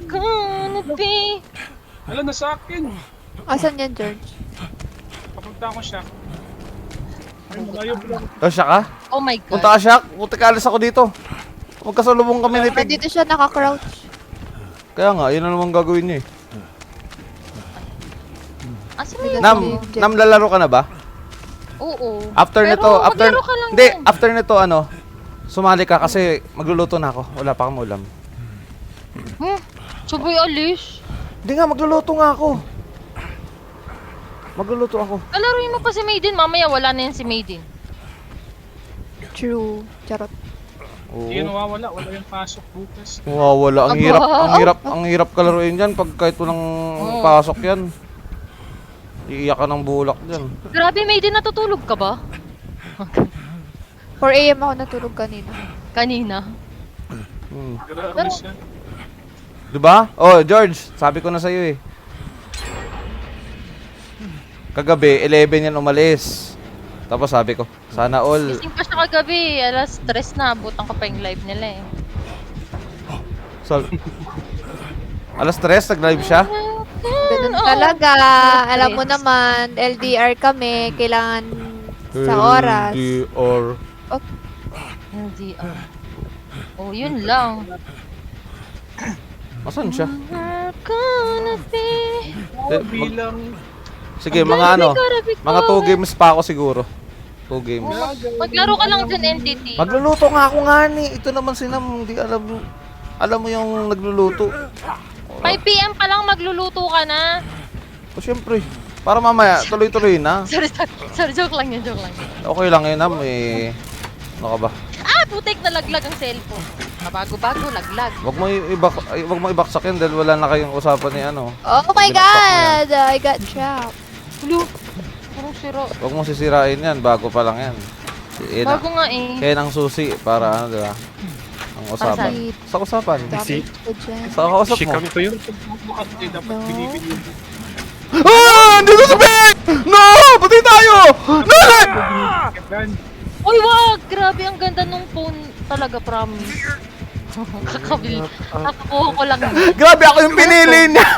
Gonna be... alam na sa akin. Asan yan, George? Papunta ako siya. Ay, malayo pala. Oh, siya ka? Oh my God. Punta ka siya? Punta ka alis ako dito. Magkasalubong kami ni Pig. Nandito siya naka-crouch. Kaya nga, yun na naman gagawin niya eh. Asan na yun? Nam, lalaro ka na ba? Oo. After Pero nito, after... maglaro ka lang Hindi, yan. after nito, ano, sumali ka kasi magluluto na ako. Wala pa akong ulam. Sabay alis. Hindi nga, magluluto nga ako. Magluluto ako. Kalaruin mo pa si Maiden. Mamaya wala na yan si Maiden. True. Charot. Hindi Oo. nawawala. Wala yung pasok bukas. Wala. Ang Aba. hirap, ang hirap kalaruin yan pag kahit walang pasok yan. Iiyak ka ng bulak dyan. Grabe, Maiden, natutulog ka ba? 4 AM ako natulog kanina. Kanina. Hmm. Grabe siya. Diba? Oh, George, sabi ko na sa'yo eh. Kagabi, 11 yan umalis. Tapos sabi ko, sana all. Gising pa siya kagabi. Alas 3 na. Butang ka pa yung live nila eh. Alas 3, nag-live siya? Ganun Oo. talaga. Alam mo naman, LDR kami. Kailangan sa oras. LDR. Hindi. Oh, yun lang. Asan siya? We're gonna be... Mag- Bilang Sige, mga ano, Grabe ko. mga 2 games pa ako siguro. 2 games. Maglaro ka lang dyan, entity. Magluluto nga ako nga ni. Ito naman si Nam, hindi alam mo yung nagluluto. 5 PM pa lang magluluto ka na. O syempre, para mamaya tuloy-tuloy na. Sorry, joke lang yun, joke lang yun. Okay lang yun, Nam, eh. Ano ka ba? Ah, putik, nalaglag ang cellphone. Bago-bago, laglag. Wag mo ibaksak yan dahil wala na kayong usapan ni ano. Oh my Binaksak mo god! I got trapped. Blue. Parang siro. Wag mo sisirain yan, bago pa lang yan. Bago nga eh. Kaya ng susi para ano, di ba? Ang usapan. Wait, Sa usapan. damage ko dyan. Sa kausap She mo. coming for you? Kasi dapat No. binibigyan mo. Ah! Dito sa bed! No! Patay tayo! No! Yan. Uy, wag! Grabe, ang ganda nung phone talaga, promise. Kakabili. Nakakuha ko lang yun. Grabe ako yung pinili niya!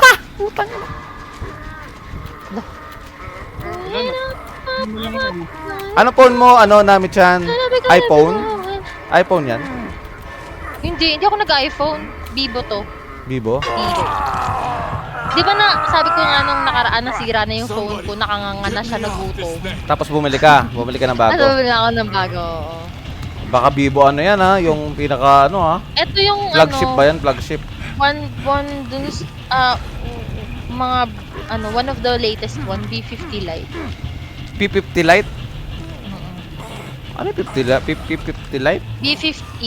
Ano phone mo? Ano, Nami-chan? iPhone? iPhone yan? Hindi ako nag-iPhone. Vivo to. Vivo? Vivo. Di ba na, sabi ko nga nung nakaraan nasira na yung phone ko, nakanganga na siya nagutom. Tapos bumili ka ng bago. Ano na ako ng bago. Baka Vivo ano yan ha? Yung pinaka ano ha? Ito yung Flagship ano, ba yan? Flagship? one dun mga one of the latest one, B50 Lite. P50 Lite? Ano yung 50 Lite? P50 Lite? B50.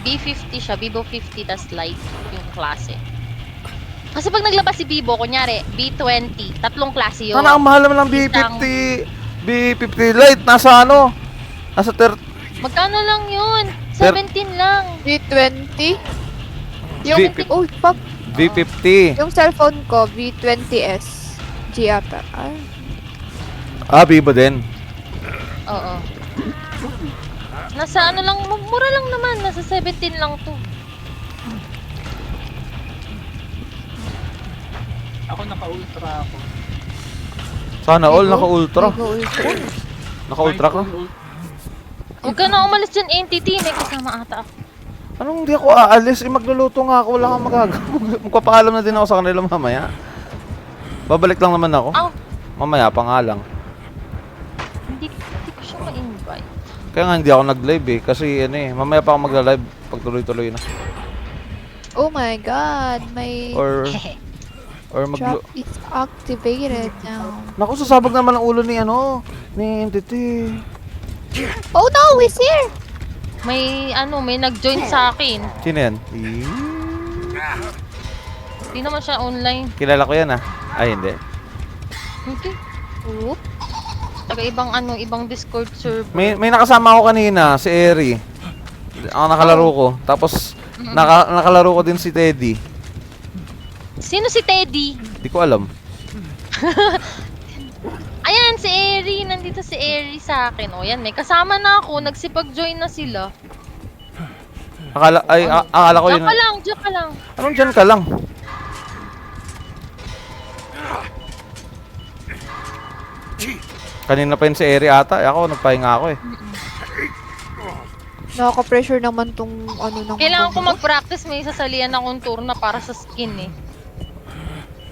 B50 siya, Vivo 50 tas Lite yung klase. Kasi pag naglabas si Vivo, kunyari, B20, tatlong klase yun. Sana ang mahal naman ng B50 B50 Lite nasa ano? Nasa Magkano lang yun? 17 lang. V20? Yung, V50. oh, fuck. B50. Yung cellphone ko, V20s. G ata. Ay. Ah, Vivo din. Oo. Nasa ano lang, mura lang naman. Nasa 17 lang to. Ako naka-ultra ako. Sana all naka-ultra. Vivo Ultra. Naka-ultra ka? Huwag ka na umalis dyan, entity. May kasama ata ako. Anong hindi ako aalis? Magluluto nga ako. Wala kang magagawa. Magpapaalam na din ako sa kanila mamaya. Babalik lang naman ako. Aw, Mamaya pa nga lang. hindi ko siya ma-invite. Kaya nga hindi ako nag-live eh. Kasi ano eh. Mamaya pa ako magla-live pag tuloy-tuloy na. Oh my god, my Or trap is activated now. Naku, sasabog naman ang ulo ni ano. Ni Entity. Oh no, he's here! May nag-join sa akin. Sino yan? Hindi naman siya online. Kilala ko yan ah. Ay hindi. Hindi. Oop. Taga ibang Discord server. May nakasama ako kanina, si Eri. Ang nakalaro ko. Tapos nakalaro ko din si Teddy. Sino si Teddy? Hindi ko alam. Ayan, si Eri. Nandito si Eri sa akin. O yan, may kasama na ako. Nagsipag-join na sila. Akala ko yun. Diyan ka lang. Anong dyan ka lang? Kanina pa yun si Eri ata. Ako, nagpahinga ako eh. Nakaka-pressure naman tong ano ng... Kailangan ko mag-practice. May sasalian akong tour na para sa skin eh.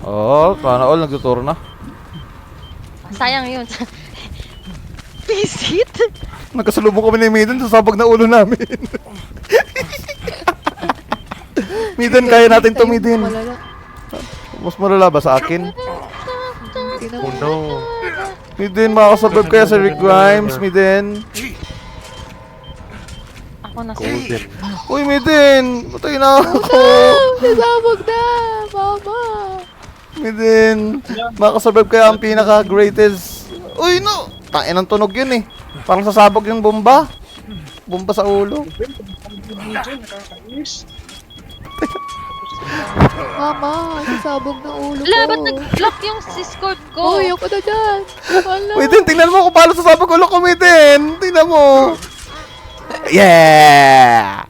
Oo, sana all nagtuturo na. Sayang yun. Visit? Nagkasalubong kami ni Maiden sa sabag na ulo namin. Maiden, kaya natin to, Maiden. Mas malala ba sa akin? Oh no. Maiden, makakasabag kaya sa Rick Grimes, Maiden. Ako na sa Golden. Uy, Maiden! Patay na ako! Nasabog na! Mama! Maiden, makakasabag kaya ang pinaka-greatest. Uy, no! Tain ang tunog yun eh. Parang sasabog yung bomba. Bomba sa ulo. Nakakainis. Mama! Sasabog na ulo ko. Wala, ba't nag-block yung Discord ko? Uy, ako na dyan! Wala! Maiden, tingnan mo kung paano sasabog ulo ko, Maiden! Tingnan mo! Yeah!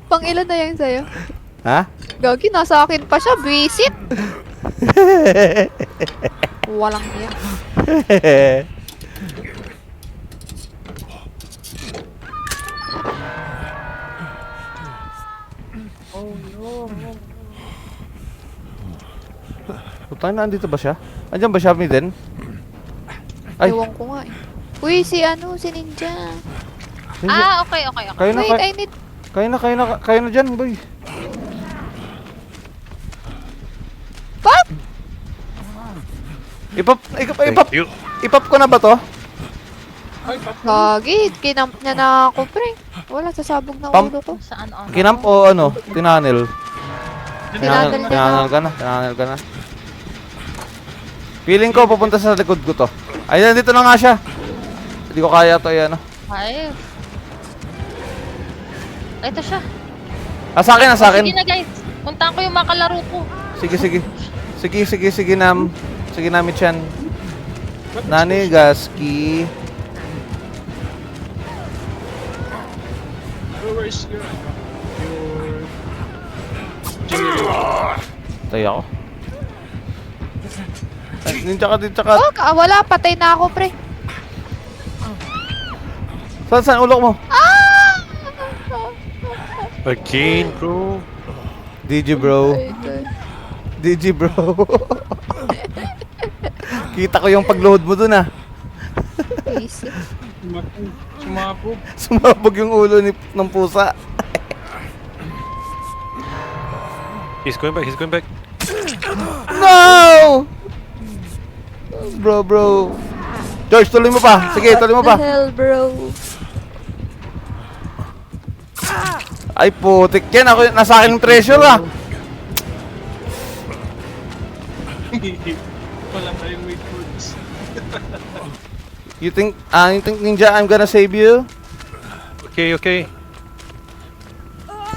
Pang ilan na yan sa'yo? Ha? Gagi, nasa akin pa siya. Visit! Walang yan. Tayo na, andito ba siya? Andiyan ba siya, Miden? Ay. Ewan ko nga eh. Uy, si Ninja. Ah, okay. Kayo na, Wait, I need... kayo na dyan, boy. Pop! Thank you. Ipop ko na ba to? Ay, papo. Lagi, kinamp niya na ako, pre. Wala, sasabog na Pam- ulo ko. Saan on? Kinamp o ano? Tinanel? Tinanel Tinanel ka na. Feeling ko pupunta sa likod ko to. Ayun, dito na nga siya. Hindi ko kaya to, yan. 5. Ito siya. Sa akin, sa akin. Sige na guys. Puntahan ko yung mga kalaro ko. Sige, Nam. Sige, Nami-chan. Nani, Gaski. Where is your... Your... Tayo ako. Ay, ninja ka. Oh, wala, patay na ako, pre. Saan ulok mo? Again, bro. DG bro. Kita ko yung pagload mo dun ah. Easy. Sumabog. Sumabog yung ulo ng pusa. He's going back. No! Bro. George, tuloy mo pa. Sige, tuloy mo pa. What the hell, bro? Ay, putik yan. Nasa akin yung treasure ah. Wala tayong wait words. You think Ninja, I'm gonna save you? Okay.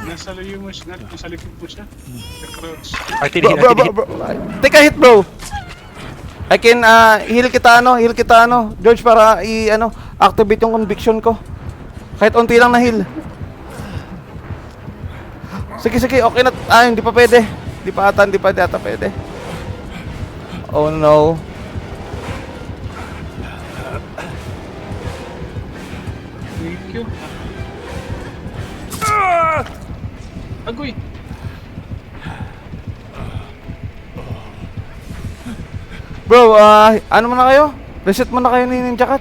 Nasa layo mo siya. Nasa likod mo siya. Naka-crouch. I can hit. Bro. Take a hit, bro. I can heal kita George, para activate yung conviction ko. Kahit unti lang na heal. Sige, okay na. Hindi pa pwede. Hindi pa ata pwede. Oh no. Thank you. Agoy! Bro, ano mo na kayo? Reset mo na kayo ni Ninja Cat?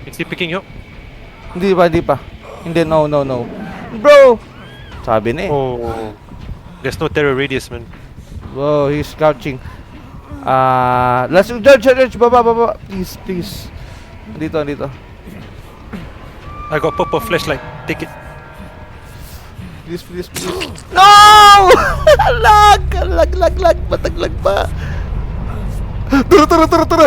Is he picking you up? Hindi pa. Hindi, no. Bro! Sabi na eh. Oh. There's no terror radius, man. Whoa, he's crouching. Let's George, baba. Please. Dito. I got pop of flashlight. Take it. Please. No! Lag! Mataglag pa. Turo.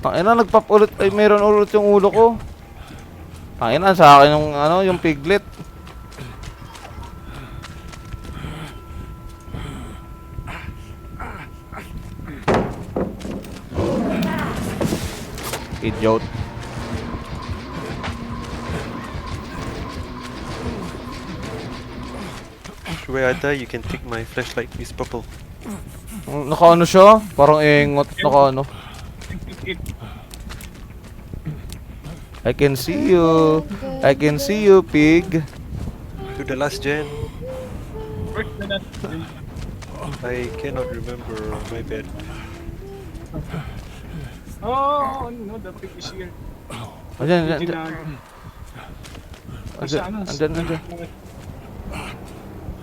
Tangina, nagpop ulit. Ay, meron ulit yung ulo ko. Tangina, sa akin yung piglet. Idiot. Where I die, you can take my flashlight. It's purple. Nakaano siya? Parang ingot. Nakaano. I can see you, pig. To the last gen. First na natin. I cannot remember. My bad. Oh, no, the pig is here. Andyan.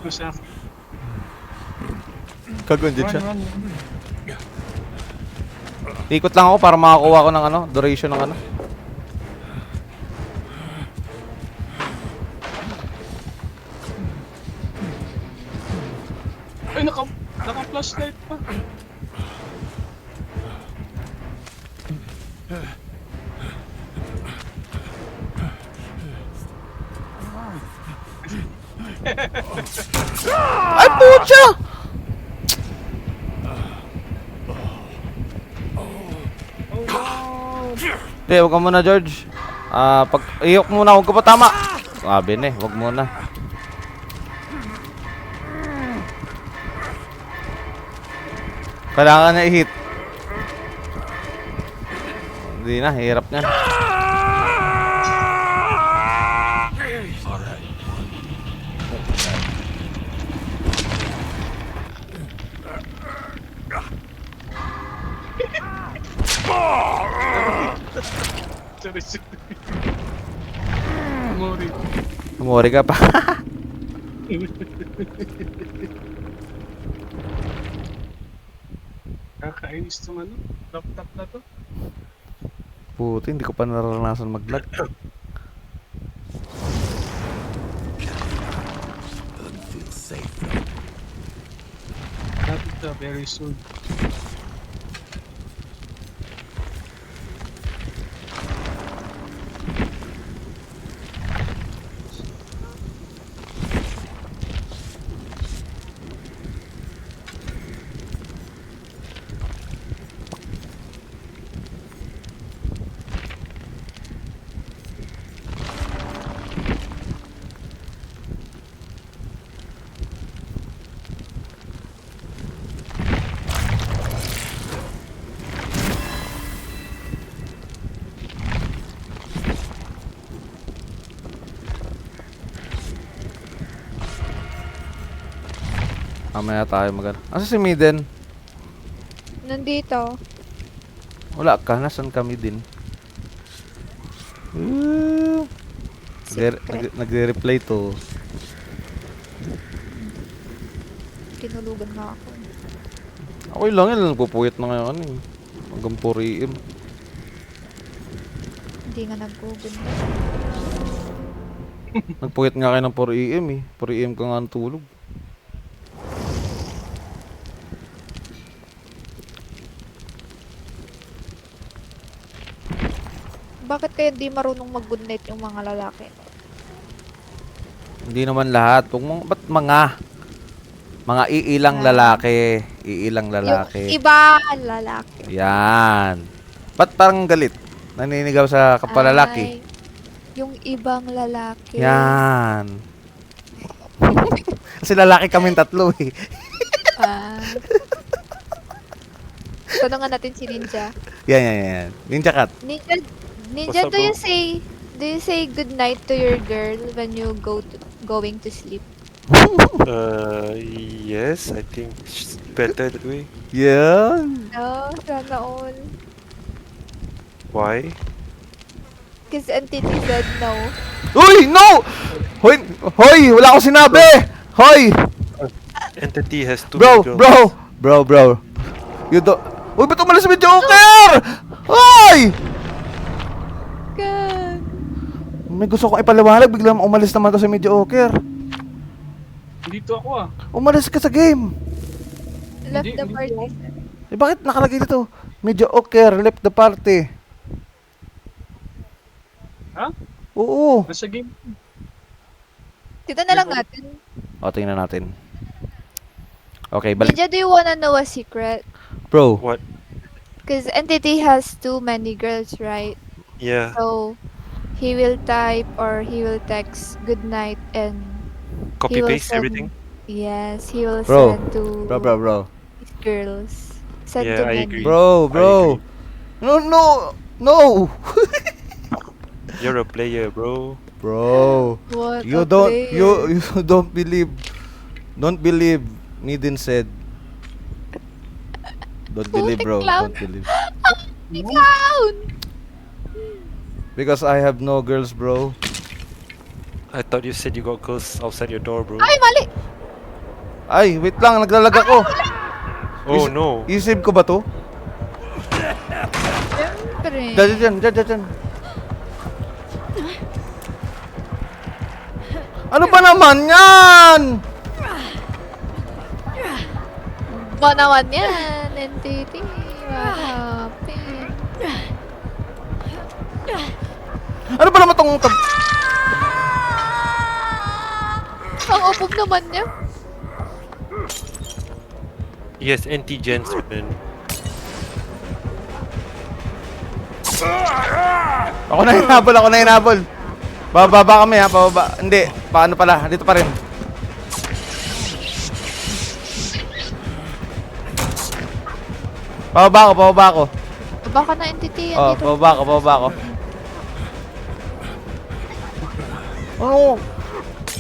Nasa akin. Kagun din siya. Run. Ikot lang ako para makakuha ko ng duration ng Ay, naka-flashlight pa. Ay, pucha! Hindi, huwag ka muna, George. Pag iyok muna, huwag ka pa tama. Sabi na eh, huwag muna. Kailangan na i-hit. Hindi na, hirap niya. sorry, sorry. Mori. Umori ka pa. Kakainis tong ano, laptop na to. Puti, hindi ko pa naranasan mag-lag. Laptop na, very soon. Mamaya tayo Asa si Miden? Nandito. Wala ka, nasan kami din? Nagre-reply to. Tinulugan na ako. Okay lang yun, nagpupuyat na ngayon eh. Hanggang 4 AM. Hindi nga nagugunda. Nagpuyat nga kayo ng 4 AM eh. 4 AM ka nga natulog. Bakit kaya di marunong mag-good night yung mga lalaki? Hindi naman lahat. Ba't mga iilang lalaki. Iilang lalaki. Yung iba lalaki. Yan. Ba't parang galit? Naninigaw sa kapalalaki. Ay, yung ibang lalaki. Yan. Kasi lalaki kaming tatlo eh. Ah. Tanungan natin si Ninja. Yan. Ninja Cat. Ninja, What's up, do you say good night to your girl when you going to sleep? Yes, I think it's better that way. Yan. No, sana all. Why? Because Entity said no. Uy! No! Hoy! Wala akong sinabi! Hoy! Entity has two Bro! girls. Bro! You don't... Uy! Ba't umalis si Joker? Hoy! God. May gusto kong ipaliwanag. Biglang umalis naman to si Joker. Dito ako ah. Umalis ka sa game. Left Hindi, the hindi party. Eh bakit nakalagay dito? Joker left the party. Ha? Oo. Nasa game. Tita na lang natin. O, tingnan natin. Okay, balik. Ninja, do you wanna know a secret? Bro. What? Because Entity has too many girls, right? Yeah. So, he will type or he will text good night and Copy he will paste send- everything. Yes, he will Bro. send to Bro. his girls. Send Yeah, to I many. agree. Bro. No. You're a player, bro. Bro. What You a don't player. you don't believe. Don't believe Nidin said. Don't believe, bro. clown. Don't believe. Clown! Because I have no girls, bro. I thought you said you got girls outside your door, bro. Ay, mali! Ay, wait lang, naglalag ako. Oh no. Isip ko ba to? Siyempre. Diyan. Ano ba naman yan? Ba naman yan, Entity. What happened? Ano ba naman tong... Ang upog naman niya. Yes, anti-gens, man. Ako na hinabol. Bababa kami ha, pababa. Hindi, paano pala? Dito pa rin. Pababa ako. Baka na Entity yan Oh, dito. pababa ako. Ano?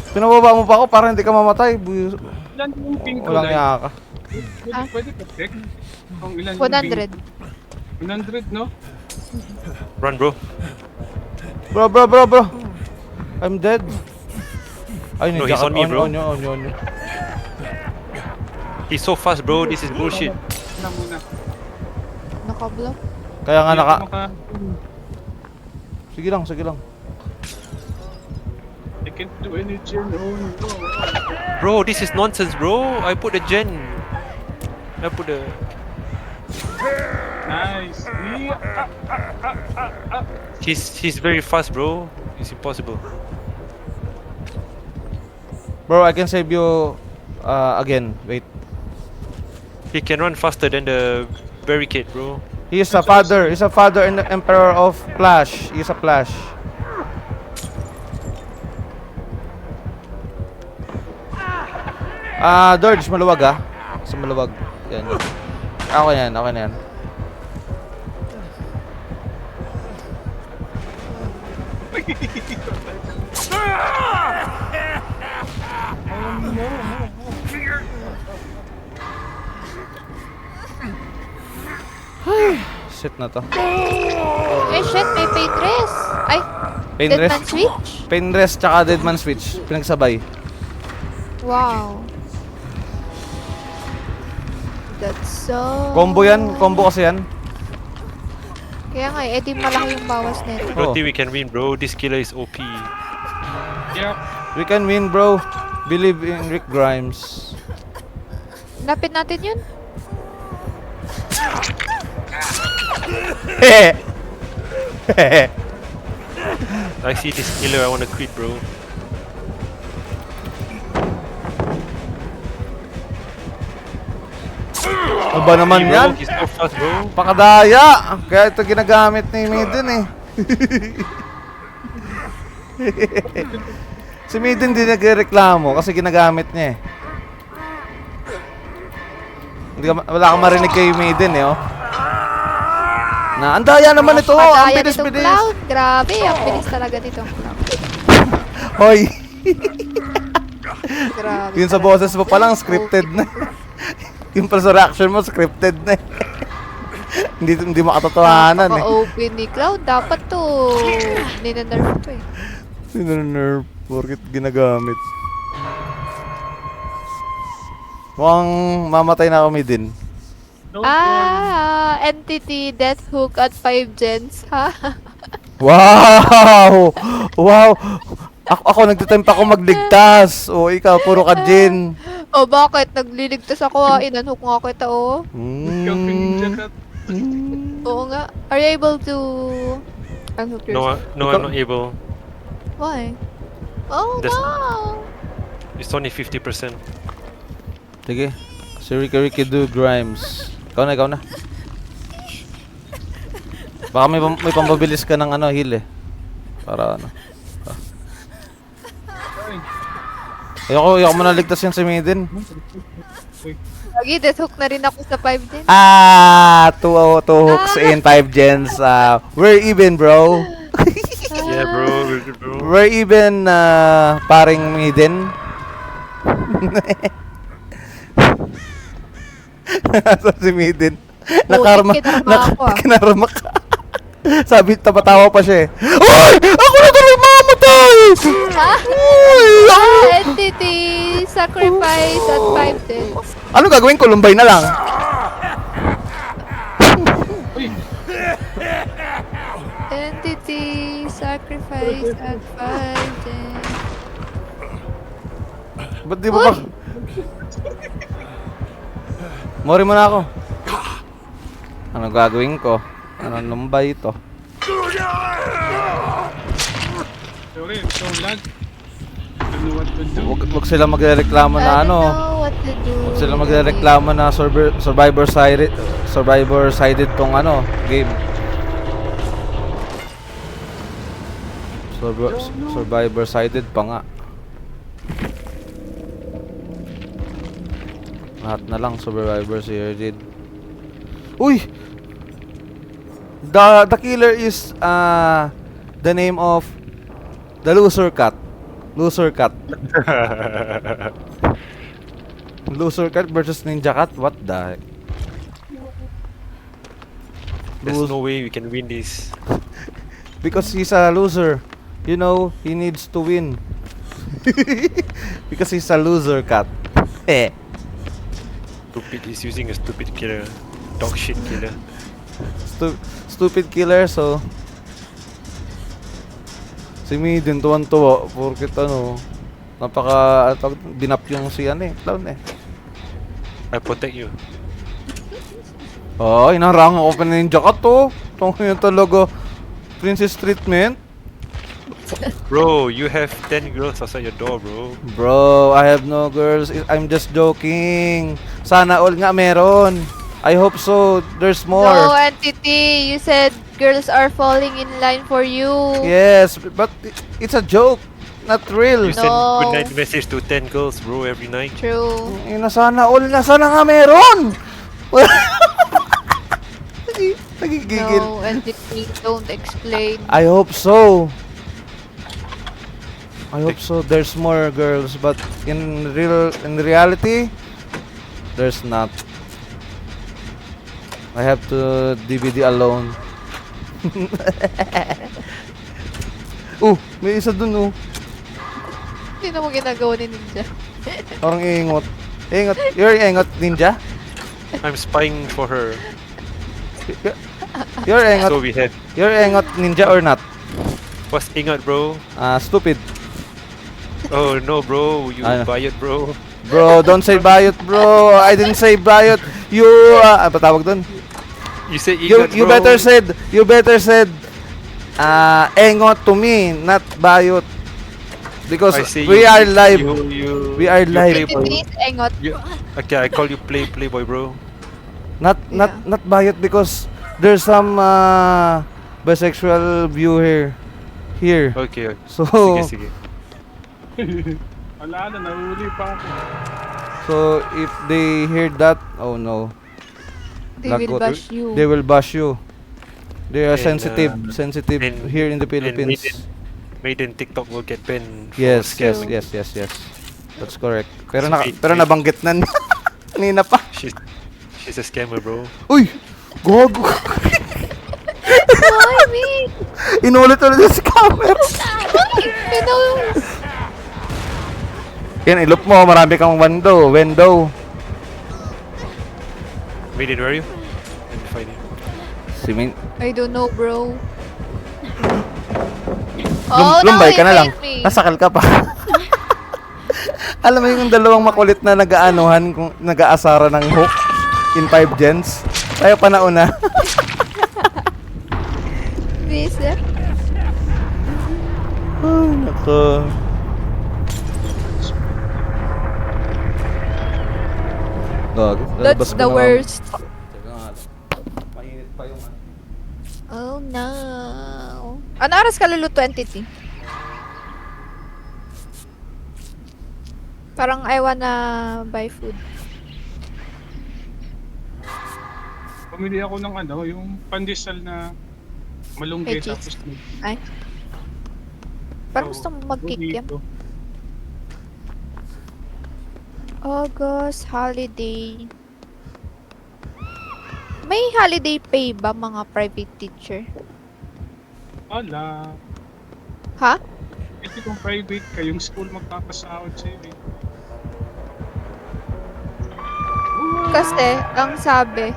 Pinababa mo pa ako para hindi ka mamatay. Ilan yung ping ko? Walang Like, yaka. pwede ka check? Kung ilan yung 100. ping- 100, no? Run, bro. Bro. I'm dead. Ay, No, ninja he's on me, bro. On you. He's so fast, bro. This is bullshit. Na muna. Naka-block. Kaya nga Hindi naka... ako maka- Sige lang. I can't do any gen. Oh no. Bro, this is nonsense, bro. I put the gen. I put the... Nice. Yeah. He's very fast, bro. It's impossible. Bro, I can save you again. Wait. He can run faster than the barricade, bro. He is a father. He's a father and the emperor of Flash. He's a Flash. Dodge, maluwag ah. Sa maluwag. Yan. Okay na yan. Shit na to. Eh, shit, may paid rest. Ay, Pain Deadman rest. switch? Pain rest tsaka Deadman switch. Pinagsabay. Wow. That's so... Combo yan. Combo kasi yan. Kaya nga, eh di malaki yung bawas I nito. don't Oh. think we can win, bro. This killer is OP. Yeah. We can win, bro. Believe in Rick Grimes. Lapit natin yun. I see this killer, I wanna quit, bro. Ano ba naman Bro, yan? he's so fast, bro. Pakadaya! Kaya ito ginagamit ni Maiden eh. Si Maiden din nagreklamo kasi ginagamit niya eh. Wala kang marinig kay Maiden eh, oh. Ang daya naman ito! Ang Padaya nitong bilis-bilis! cloud. Grabe, ang bilis talaga nitong cloud. Hoy! Grabe. Yun sa talaga. boses mo palang scripted na. Yung pala sa reaction mo scripted na eh. hindi mo katotohanan eh. Napaka-open ni Cloud. Dapat to. Nina-nerf to eh. Nerf, porkit ginagamit. Mukhang mamatay na kami din. Don't worry. Entity Death Hook at 5 gens, ha? Wow! Wow! Ako nagtitempt ako magligtas. O ikaw, puro ka Jin. O bakit? Nagliligtas ako ha. Inanhook nga kita oh. Ikaw ninja cat. Oo nga. Are you able to unhook yourself? No, I'm not able. Why? Oh That's- no! It's only 50%. Sige. Si Ricky do Grimes. Ikaw na. Baka may pambabilis ka ng heal eh. Para ano. Ayoko mo naligtas yan si Maiden. Lagi, death hook na rin ako sa 5 gens. Two hooks in 5 gens. We're even, bro. Yeah, bro. Bro. We're even, paring Maiden. Nasa si Maiden. Nakarma. kinarma ako, ah. Kinarma ka. Sabi, tapatawa pa siya eh. Uy! Ako na tuloy mamatay! Ha? Uy! Entity sacrifice at 5 gens. Ano gagawin ko? Lumbay na lang. Entity sacrifice at 5 gens. Ba't di mo pa? Mori mo na ako. Ano gagawin ko? Ano lumbay ito? Sorry, I'm so lag. I don't know what to do. Wag sila magrereklamo na I don't know what to do. Wag sila magrereklamo na survivor sided tong game. Survivor sided pa nga. Lahat na lang survivor sided. Uy! The killer is the name of the loser cat. Loser cat. Loser cat versus ninja cat? What the heck? There's no way we can win this. Because he's a loser. You know, he needs to win. Because he's a loser, cat. Eh. Stupid, he's using a stupid killer. Dog shit killer. Stupid killer, so... Si Mi din tuwan-tuwa, porkit ano... Binap yung si ano eh, clown eh. I protect you. Oh, inarang ako pa ninja ka to. Itong yun talaga. Princess treatment. Bro, you have 10 girls outside your door, bro. Bro, I have no girls. I'm just joking. Sana all nga meron. I hope so. There's more. No, Entity, you said girls are falling in line for you. Yes, but it's a joke. Not real. You send No. good night message to 10 girls, bro, every night. True. Sana all nga. Sana nga meron. Nagigigil. No, Entity, don't explain. I hope so. I hope so. There's more girls, but in reality, there's not. I have to DVD alone. May isa dun Hindi na mo ginagawa ni Ninja. Parang iingot. Ingot. You're ingot ninja? I'm spying for her. You're ingot. So we have. You're ingot ninja or not? What's ingot, bro? Stupid. Oh no, bro. You Ano? buy it, bro. Bro, don't say bayot, bro. I didn't say bayot. You ano tawag dun? You say You ingot, you bro. better said engot to me, not bayot. Because I say we you- are live. You We are you live. playboy. Entity is engot. Okay, I call you playboy, bro. Not bayot because there's some bisexual view here. Okay. So Sige. Wala na, nahuli pa ako. so if they hear that, oh no, They will Lagot. bash you. they will bash you. They are And, sensitive and- here in the and Philippines. Made in TikTok will get banned. for Yes. scamming. That's correct. Pero Wait, pero wait. nabanggit na niya. Kanina pa. She's a scammer, bro. Uy! Gogo! Why me? Inulit-ulit yung scammer! You know, Yan, ilop mo. Marami kang window. Made in where are you? Let me find you. Si Min... I don't know, bro. Lumbay ka na lang. hate me. Nasakal ka pa. Alam mo yung dalawang makulit na nag-aanuhan, nag-aasara ng hook in 5 gens? Tayo pa nauna. Bisa. Ay, nako. Gago. That's the worst. Teka nga lang. Mainit pa yung Oh no. Ano oras ka luluto, Entity? Parang I wanna buy food. Pumili ako ng ano, yung pandesal na malunggay Veggies. tapos Ay. Parang Oo, gusto mo mag-kick yan. burrito. August holiday. May holiday pay ba mga private teacher? Wala. Ha? Kasi kung private ka, yung school magpapasahod sa'yo eh. Kasi, ang sabi,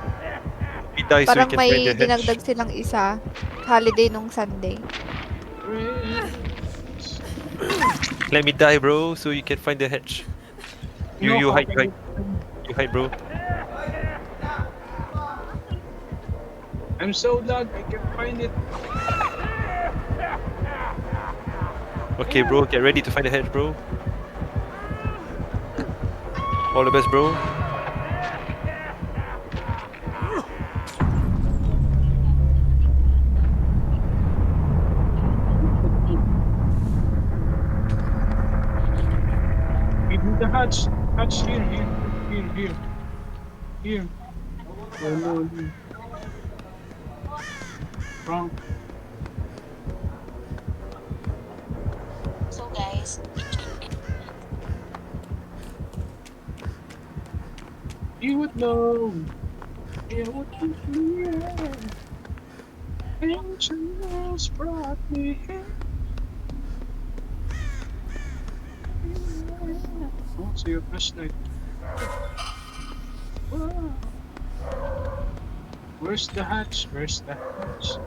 We die so we parang can may find the hedge. dinagdag silang isa. Holiday nung Sunday. Let me die, bro, so you can find the hedge. You hide, right? You hide, bro. I'm so lag, I can't find it. Okay, bro, get ready to find the hedge, bro. All the best, bro. Give me the hatch. Hatch here. Here. Oh, no. Wrong. So guys, You would know. You would know. Angels brought me here. Oh, so your flashlight. Wow. Where's the hatch? Where's the hatch?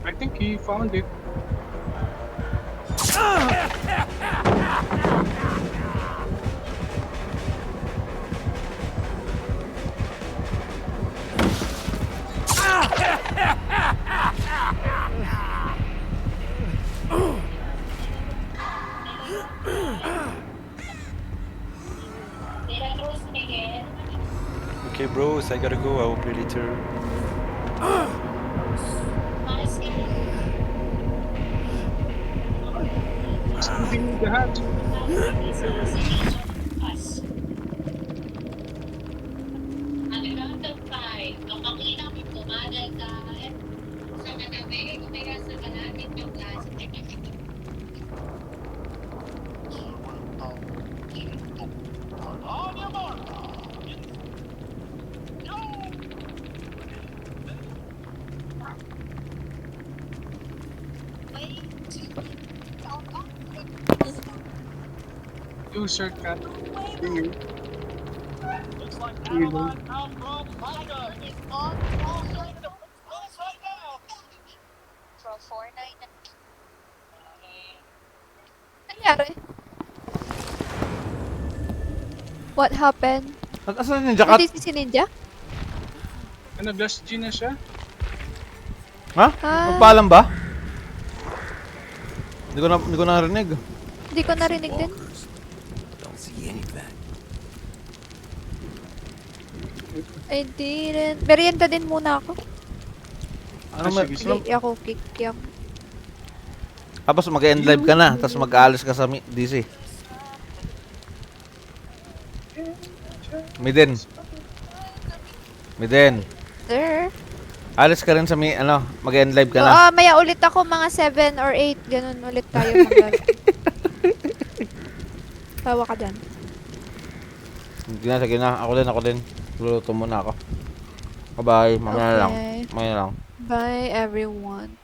I think he found it. Okay, bros, I gotta go. I will play later. He's moving the hatch. User cat. Here. Here you go. Nangyari? What happened? Asan yung jacket? Hindi si Ninja? Ano, Last G na siya? Ha? Ah. Magpaalam ba? Hindi ko na narinig. Hindi ko narinig din. I didn't. Merienda din muna ako. Ano ma- sige, ano- Hindi ako kikiam. Tapos mag-end live ka na, tapos mag-aalis ka sa DC. Miden. Sir. Alis ka rin sa mag-end live ka Oo, na. maya ulit ako mga 7 or 8. Ganun ulit tayo maglaro. Tawa ka dyan. Sige na. Ako din. Luluto muna ako. Bye-bye. Mamaya na lang. Okay. Mamaya na lang. Bye everyone.